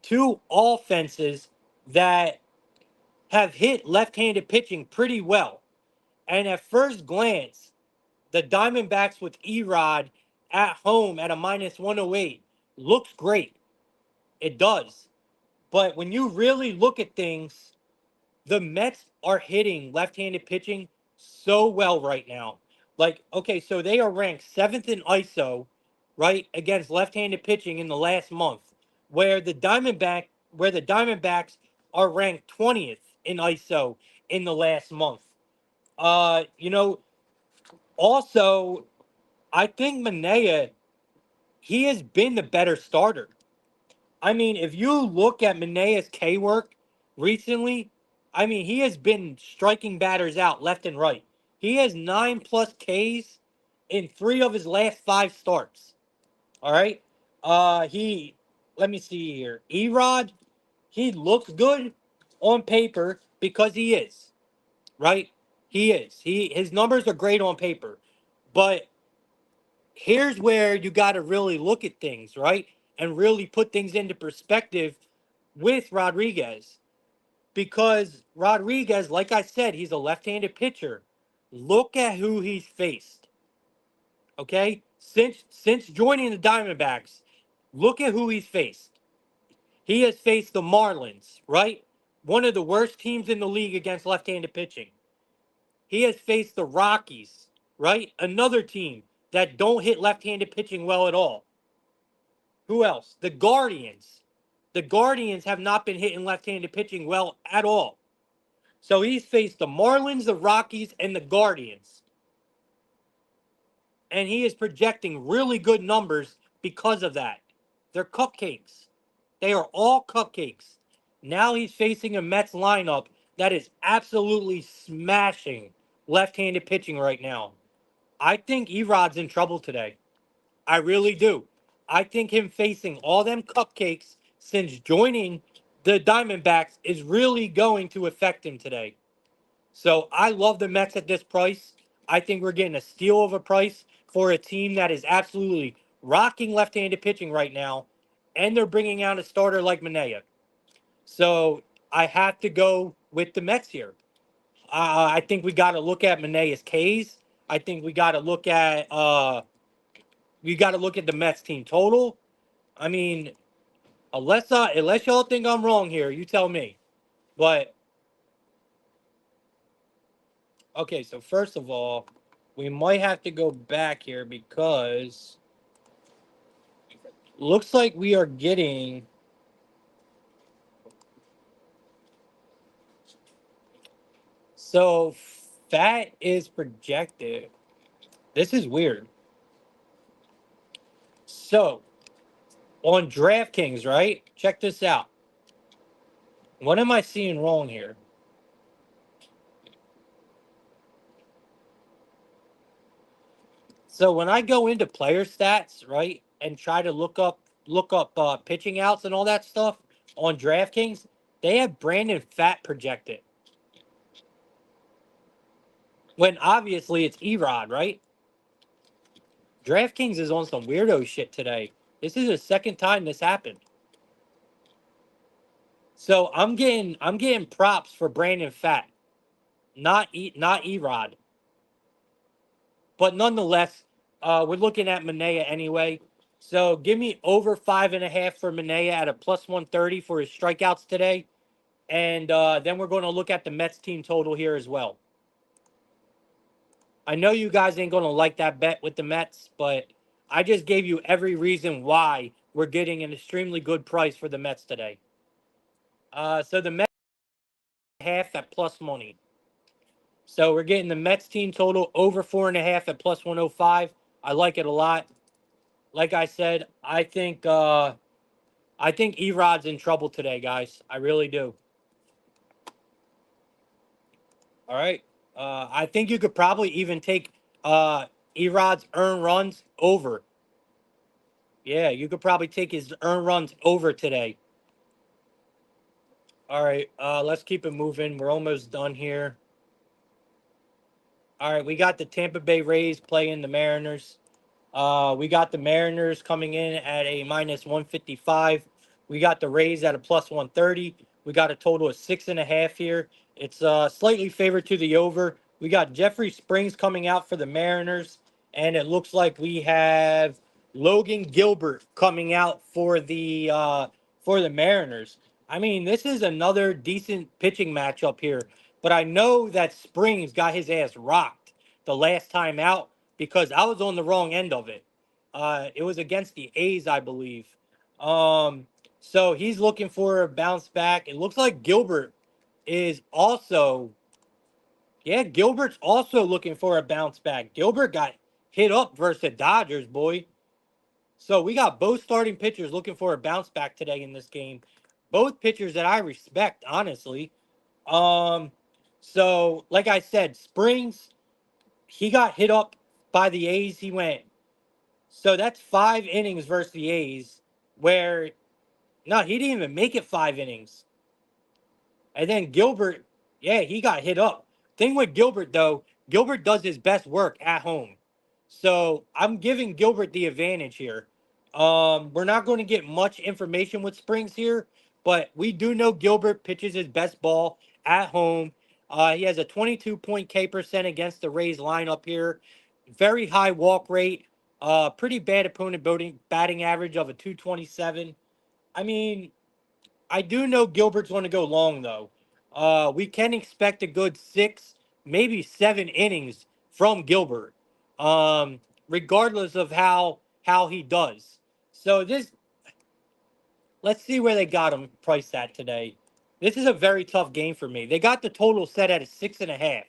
two offenses that have hit left-handed pitching pretty well. And at first glance, the Diamondbacks with Erod at home at a minus 108 looks great. It does. But when you really look at things, the Mets are hitting left-handed pitching so well right now. Like, okay, so they are ranked seventh in ISO, right, against left-handed pitching in the last month, where the Diamondbacks are ranked 20th in ISO in the last month. Uh, you know, Also, I think Manaea, he has been the better starter. I mean, if you look at Manaea's K work recently, I mean, he has been striking batters out left and right. He has 9+ Ks in 3 of his last 5 starts. All right. He Let me see here. Erod, he looks good on paper because he is, right? He is. His numbers are great on paper. But here's where you got to really look at things, right? And really put things into perspective with Rodriguez. Because Rodriguez, like I said, he's a left-handed pitcher. Look at who he's faced. Okay? Since joining the Diamondbacks, look at who he's faced. He has faced the Marlins, right? One of the worst teams in the league against left-handed pitching. He has faced the Rockies, right? Another team that don't hit left-handed pitching well at all. Who else? The Guardians. The Guardians have not been hitting left-handed pitching well at all. So he's faced the Marlins, the Rockies, and the Guardians. And he is projecting really good numbers because of that. They're cupcakes. They are all cupcakes. Now he's facing a Mets lineup that is absolutely smashing left-handed pitching right now. I think Erod's in trouble today. I really do. I think him facing all them cupcakes since joining the Diamondbacks is really going to affect him today. So I love the Mets at this price. I think we're getting a steal of a price for a team that is absolutely rocking left-handed pitching right now, and they're bringing out a starter like Manaea. So I have to go with the Mets here. I think we got to look at Manaea's Ks. I think we got to look at the Mets team total. I mean, unless y'all think I'm wrong here, you tell me. But okay, so first of all, we might have to go back here because looks like we are getting so fat is projected. This is weird. So on DraftKings, right? Check this out. What am I seeing wrong here? So when I go into player stats, right, and try to look up pitching outs and all that stuff on DraftKings, they have Brandon Fat projected. When obviously it's Erod, right? DraftKings is on some weirdo shit today. This is the second time this happened. So I'm getting props for Brandon Fat, not Erod. But nonetheless, we're looking at Manaea anyway. So give me over 5.5 for Manaea at a plus 130 for his strikeouts today. And then we're going to look at the Mets team total here as well. I know you guys ain't going to like that bet with the Mets, but I just gave you every reason why we're getting an extremely good price for the Mets today. So the Mets half at plus money. So we're getting the Mets team total over 4.5 at plus 105. I like it a lot. like I said, I think Erod's in trouble today, guys. I really do. All right. I think you could probably even take Erod's earned runs over. Yeah, you could probably take his earned runs over today. All right. Let's keep it moving. We're almost done here. All right, we got the Tampa Bay Rays playing the Mariners. We got the Mariners coming in at a minus 155. We got the Rays at a plus 130. We got a total of 6.5 here. It's slightly favored to the over. We got Jeffrey Springs coming out for the Mariners, and it looks like we have Logan Gilbert coming out for the Mariners. I mean, this is another decent pitching matchup here, but I know that Springs got his ass rocked the last time out because I was on the wrong end of it. It was against the A's, I believe. Um, so he's looking for a bounce back. It looks like Gilbert is also, yeah, Gilbert's also looking for a bounce back. Gilbert got hit up versus the Dodgers, boy. So we got both starting pitchers looking for a bounce back today in this game. Both pitchers that I respect, honestly. Um, so like I said, Springs, he got hit up by the A's. He went, so that's 5 innings versus the A's, where no, he didn't even make it 5 innings. And then Gilbert, yeah, he got hit up. Thing with Gilbert though, Gilbert does his best work at home. So I'm giving Gilbert the advantage here. We're not going to get much information with Springs here, but we do know Gilbert pitches his best ball at home. He has a 22 K percent against the Rays lineup here. Very high walk rate. Pretty bad opponent batting average of a 227. I mean, I do know Gilbert's going to go long though. We can expect a good 6, maybe 7 innings from Gilbert, um, regardless of how he does. So this, let's see where they got him priced at today. This is a very tough game for me. They got the total set at a 6.5.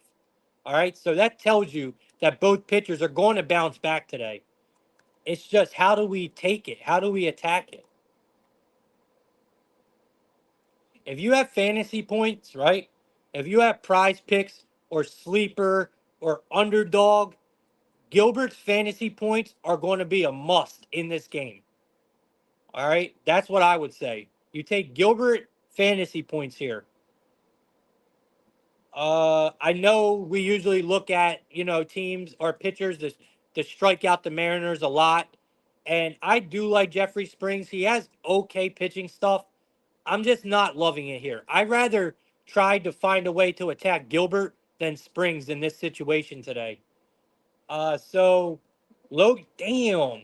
All right, so that tells you that both pitchers are going to bounce back today. It's just how do we take it? How do we attack it? If you have fantasy points, right? If you have prize picks or sleeper or underdog, Gilbert's fantasy points are going to be a must in this game. All right. That's what I would say. You take Gilbert fantasy points here. I know we usually look at, teams or pitchers to strike out the Mariners a lot. And I do like Jeffrey Springs. He has okay pitching stuff. I'm just not loving it here. I'd rather try to find a way to attack Gilbert than Springs in this situation today. So low damn.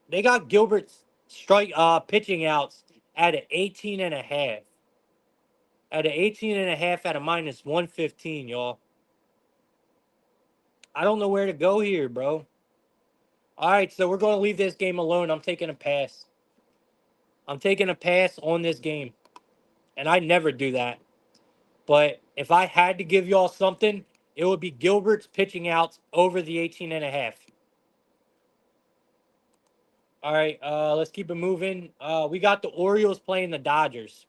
They got Gilbert's strike pitching outs at an 18 and a half. At an 18 and a half at a minus 115, y'all. I don't know where to go here, bro. All right, so we're going to leave this game alone. I'm taking a pass. I'm taking a pass on this game. And I never do that. But if I had to give y'all something, it would be Gilbert's pitching outs over the 18 and a half. All right, let's keep it moving. We got the Orioles playing the Dodgers.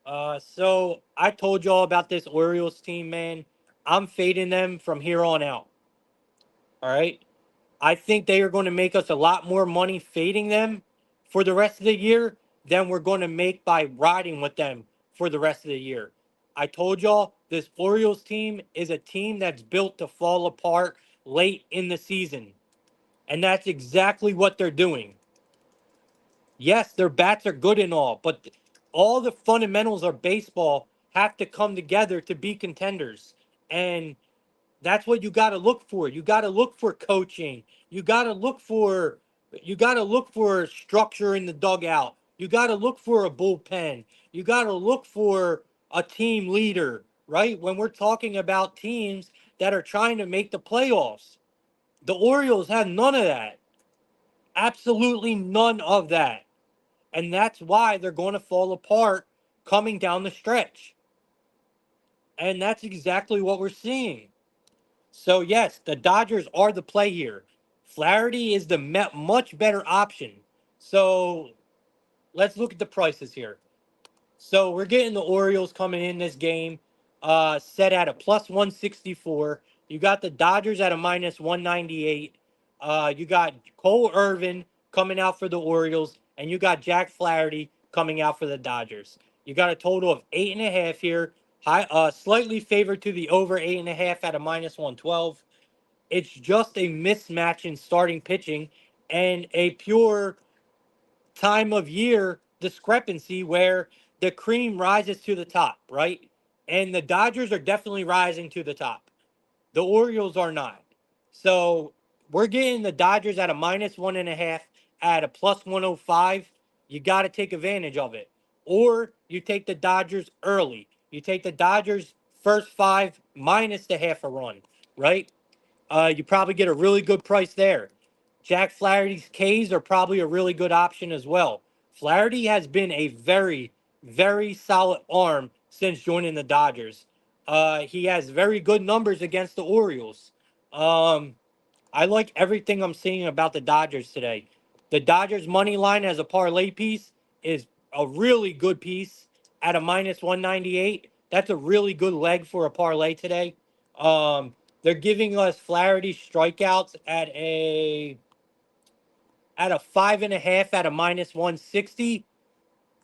So I told y'all about this Orioles team, man. I'm fading them from here on out. All right. I think they are going to make us a lot more money fading them for the rest of the year than we're going to make by riding with them for the rest of the year. I told y'all this Orioles team is a team that's built to fall apart late in the season. And that's exactly what they're doing. Yes, their bats are good and all, but all the fundamentals of baseball have to come together to be contenders. And that's what you got to look for. You got to look for coaching. You got to look for structure in the dugout. You got to look for a bullpen. You got to look for a team leader, right? When we're talking about teams that are trying to make the playoffs. The Orioles have none of that. Absolutely none of that. And that's why they're going to fall apart coming down the stretch. And that's exactly what we're seeing. So, yes, the Dodgers are the play here. Flaherty is the much better option. So let's look at the prices here. So we're getting the Orioles coming in this game, set at a plus 164. You got the Dodgers at a minus 198. You got Cole Irvin coming out for the Orioles, and you got Jack Flaherty coming out for the Dodgers. You got a total of 8.5 here. Slightly favored to the over 8.5 at a minus 112. It's just a mismatch in starting pitching and a pure time of year discrepancy where the cream rises to the top, right? And the Dodgers are definitely rising to the top. The Orioles are not. So we're getting the Dodgers at a minus 1.5 at a plus 105. You got to take advantage of it. Or you take the Dodgers early. You take the Dodgers first five minus the half a run, right? You probably get a really good price there. Jack Flaherty's K's are probably a really good option as well. Flaherty has been a very, very solid arm since joining the Dodgers. He has very good numbers against the Orioles. Um, I like everything I'm seeing about the Dodgers today. The Dodgers money line as a parlay piece is a really good piece at a minus 198. That's a really good leg for a parlay today. They're giving us Flaherty strikeouts at a 5.5 at a minus 160.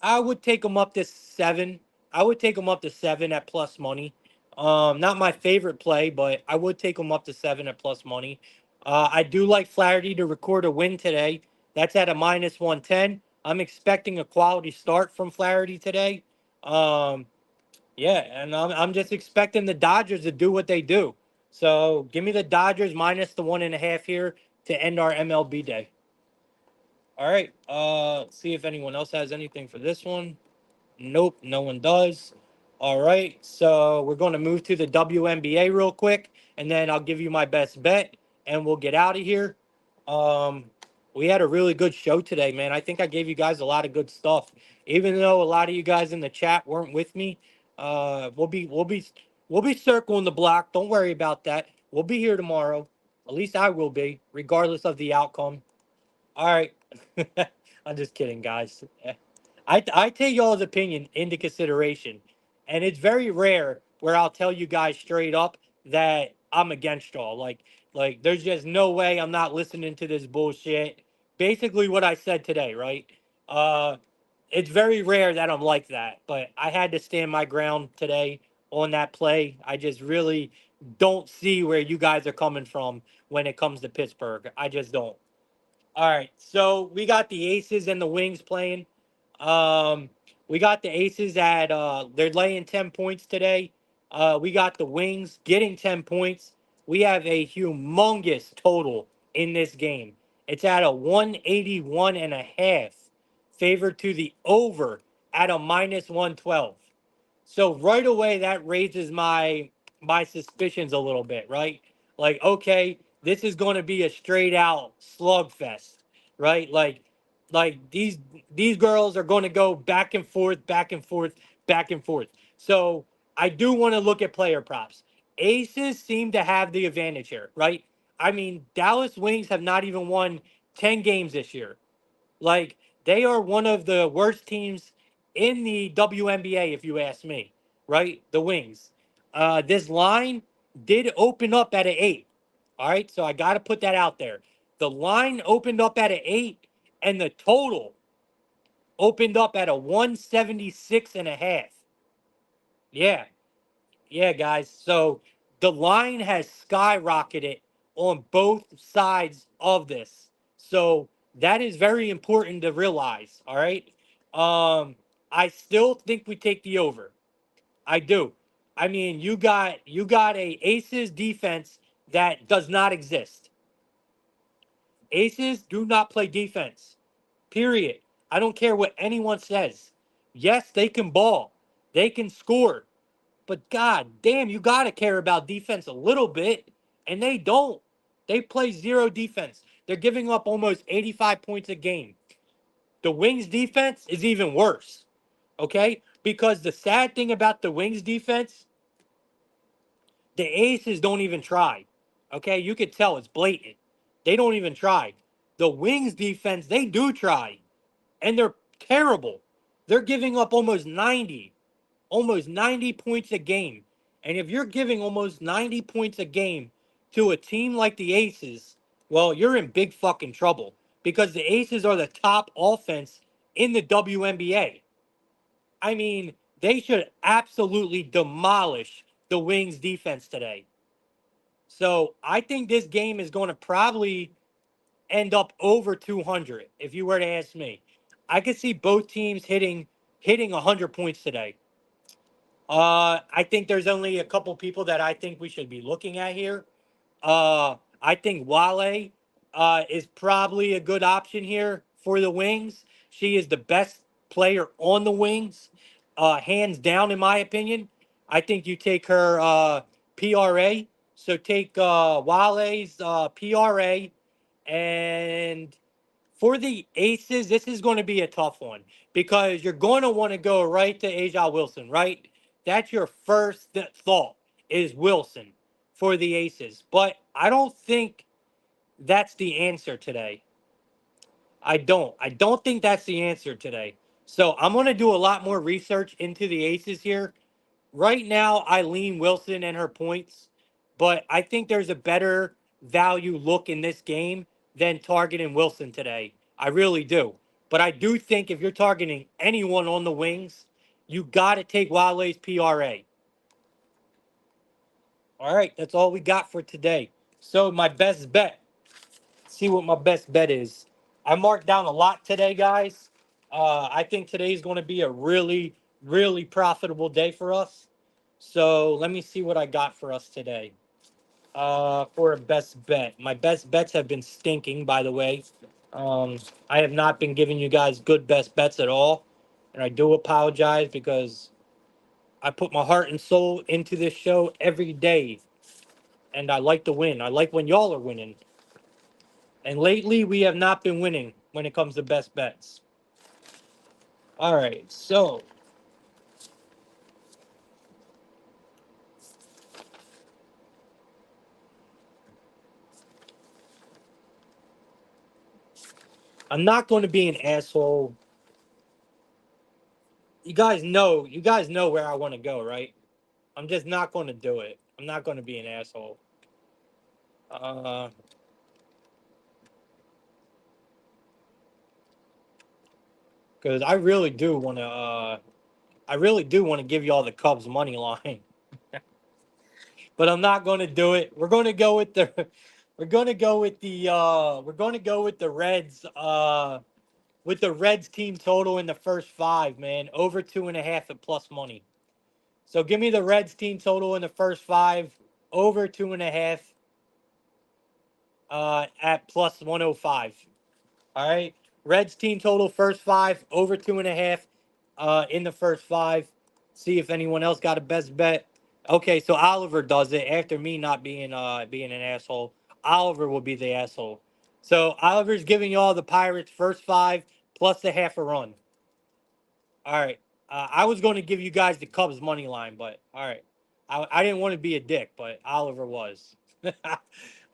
I would take them up to 7. I would take them up to 7 at plus money. Not my favorite play, but I would take them up to 7 at plus money. I do like Flaherty to record a win today. That's at a minus 110. I'm expecting a quality start from Flaherty today. Um, yeah, and I'm just expecting the Dodgers to do what they do. So give me the Dodgers minus the 1.5 here to end our MLB day. All right. Let's see if anyone else has anything for this one. Nope, no one does. All right, so we're going to move to the WNBA real quick, and then I'll give you my best bet, and we'll get out of here. Um, we had a really good show today, man. I think I gave you guys a lot of good stuff, even though a lot of you guys in the chat weren't with me. We'll be circling the block. Don't worry about that. We'll be here tomorrow. At least I will be, regardless of the outcome. All right. I'm just kidding, guys. I take y'all's opinion into consideration, and it's very rare where I'll tell you guys straight up that I'm against y'all. Like there's just no way I'm not listening to this bullshit. Basically, what I said today, right? Uh, it's very rare that I'm like that, but I had to stand my ground today on that play. I just really don't see where you guys are coming from when it comes to Pittsburgh. I just don't. All right, so we got the Aces and the Wings playing. Um, we got the Aces at they're laying 10 points today. We got the Wings getting 10 points. We have a humongous total in this game. It's at a 181.5, favored to the over at a minus 112. So right away that raises my suspicions a little bit, right? Like, okay, this is going to be a straight out slugfest, right? Like these girls are going to go back and forth, back and forth, back and forth. So I do want to look at player props. Aces seem to have the advantage here, right? I mean, Dallas Wings have not even won 10 games this year. Like they are one of the worst teams in the WNBA, if you ask me. Right, the Wings. This line did open up at an 8. All right, so I got to put that out there. The line opened up at an 8, and the total opened up at a 176.5. Yeah, yeah, guys. So the line has skyrocketed on both sides of this. So that is very important to realize. All right. I still think we take the over. I do. I mean, you got a Aces defense that does not exist. Aces do not play defense. Period. I don't care what anyone says. Yes, they can ball. They can score. But god damn, you got to care about defense a little bit. And they don't. They play zero defense. They're giving up almost 85 points a game. The Wings defense is even worse. Okay? Because the sad thing about the Wings defense, the Aces don't even try. Okay? You could tell it's blatant. They don't even try. The Wings defense, they do try, and they're terrible. They're giving up almost 90 points a game. And if you're giving almost 90 points a game to a team like the Aces, well, you're in big fucking trouble because the Aces are the top offense in the WNBA. I mean, they should absolutely demolish the Wings defense today. So I think this game is going to probably end up over 200 if you were to ask me. I could see both teams hitting 100 points today. I think there's only a couple people that I think we should be looking at here. I think Wale is probably a good option here for the Wings. She is the best player on the Wings, hands down, in my opinion. I think you take her PRA. So take Wale's PRA, and for the Aces, this is going to be a tough one because you're going to want to go right to Aja Wilson, right? That's your first thought is Wilson for the Aces. But I don't think that's the answer today. I don't. I don't think that's the answer today. So I'm going to do a lot more research into the Aces here. Right now, I lean Wilson and her points, but I think there's a better value look in this game than targeting Wilson today. I really do. But I do think if you're targeting anyone on the Wings, you got to take Wale's PRA. All right, that's all we got for today. So my best bet. See what my best bet is. I marked down a lot today, guys. I think today is going to be a really, really profitable day for us. So let me see what I got for us today. For a best bet. My best bets have been stinking, by the way. Um, I have not been giving you guys good best bets at all. And I do apologize because I put my heart and soul into this show every day. And I like to win. I like when y'all are winning. And lately, we have not been winning when it comes to best bets. All right, so I'm not going to be an asshole. You guys know where I want to go, right? I'm just not going to do it. I'm not going to be an asshole. Uh, because I really do want to give y'all the Cubs money line, but I'm not going to do it. We're going to go with the, we're going to go with the Reds, with the Reds team total in the first five, man, over 2.5 at plus money. So give me the Reds team total in the first five, over 2.5, at plus 105. All right. Reds team total first five, over 2.5, in the first five. See if anyone else got a best bet. Okay, so Oliver does it after me not being an asshole. Oliver will be the asshole. So Oliver's giving y'all the Pirates first five plus a half a run. All right. I was going to give you guys the Cubs money line, but all right. I didn't want to be a dick, but Oliver was. All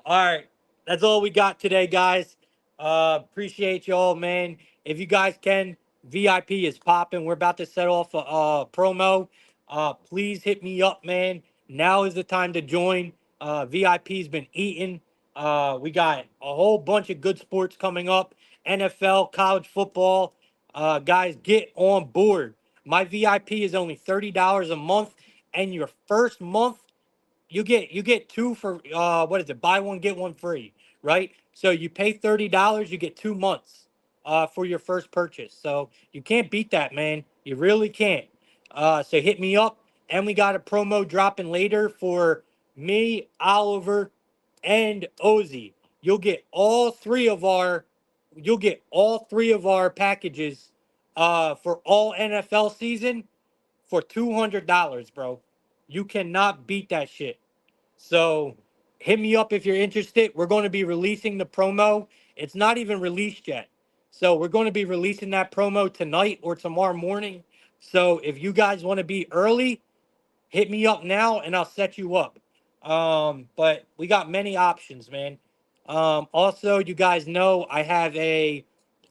right. That's all we got today, guys. Appreciate y'all, man. If you guys can, VIP is popping. We're about to set off a promo. Please hit me up, man. Now is the time to join. VIP's been eating. We got a whole bunch of good sports coming up. NFL, college football. Guys, get on board. My VIP is only $30 a month, and your first month you get two for what is it? Buy one get one free, right? So you pay $30, you get 2 months for your first purchase. So you can't beat that, man. You really can't. So hit me up, and we got a promo dropping later for me, Oliver, and Ozzy. You'll get all three of our packages for all NFL season for $200, bro. You cannot beat that shit. So hit me up if you're interested. We're going to be releasing the promo. It's not even released yet. So we're going to be releasing that promo tonight or tomorrow morning. So if you guys want to be early, hit me up now and I'll set you up. But we got many options, man. Also, you guys know I have a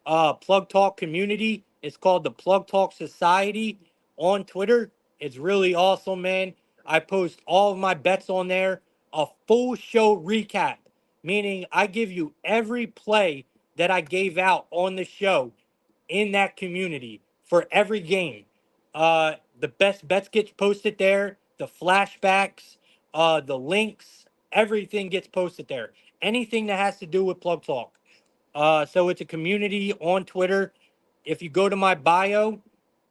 Plug Talk community. It's called the Plug Talk Society on Twitter. It's really awesome, man. I post all of my bets on there, a full show recap, meaning I give you every play that I gave out on the show in that community for every game. The best bets gets posted there, the flashbacks, the links, everything gets posted there. Anything that has to do with Plug Talk. So it's a community on Twitter. If you go to my bio,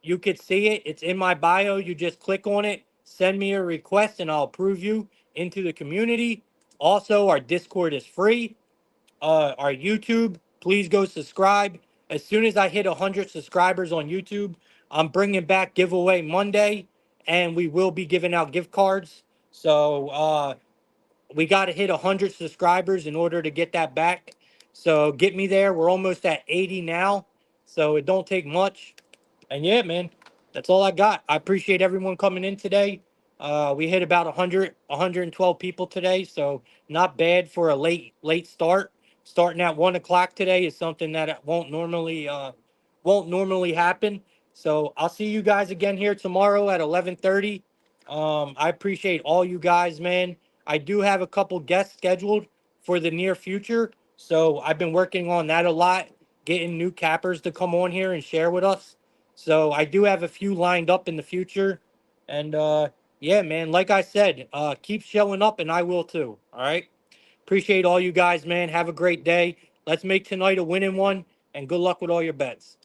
you could see it. It's in my bio. You just click on it, send me a request, and I'll approve you into the community. Also, our Discord is free. Our YouTube, please go subscribe. As soon as I hit 100 subscribers on YouTube, I'm bringing back giveaway Monday, and we will be giving out gift cards. So we got to hit 100 subscribers in order to get that back. So get me there. We're almost at 80 now, so it don't take much. And yeah, man, that's all I got. I appreciate everyone coming in today. We hit about 100, 112 people today, so not bad for a late start. Starting at 1 o'clock today is something that won't normally happen. So I'll see you guys again here tomorrow at 11:30. I appreciate all you guys, man. I do have a couple guests scheduled for the near future, so I've been working on that a lot, getting new cappers to come on here and share with us. So I do have a few lined up in the future. And yeah, man, like I said, keep showing up and I will too. All right. Appreciate all you guys, man. Have a great day. Let's make tonight a winning one and good luck with all your bets.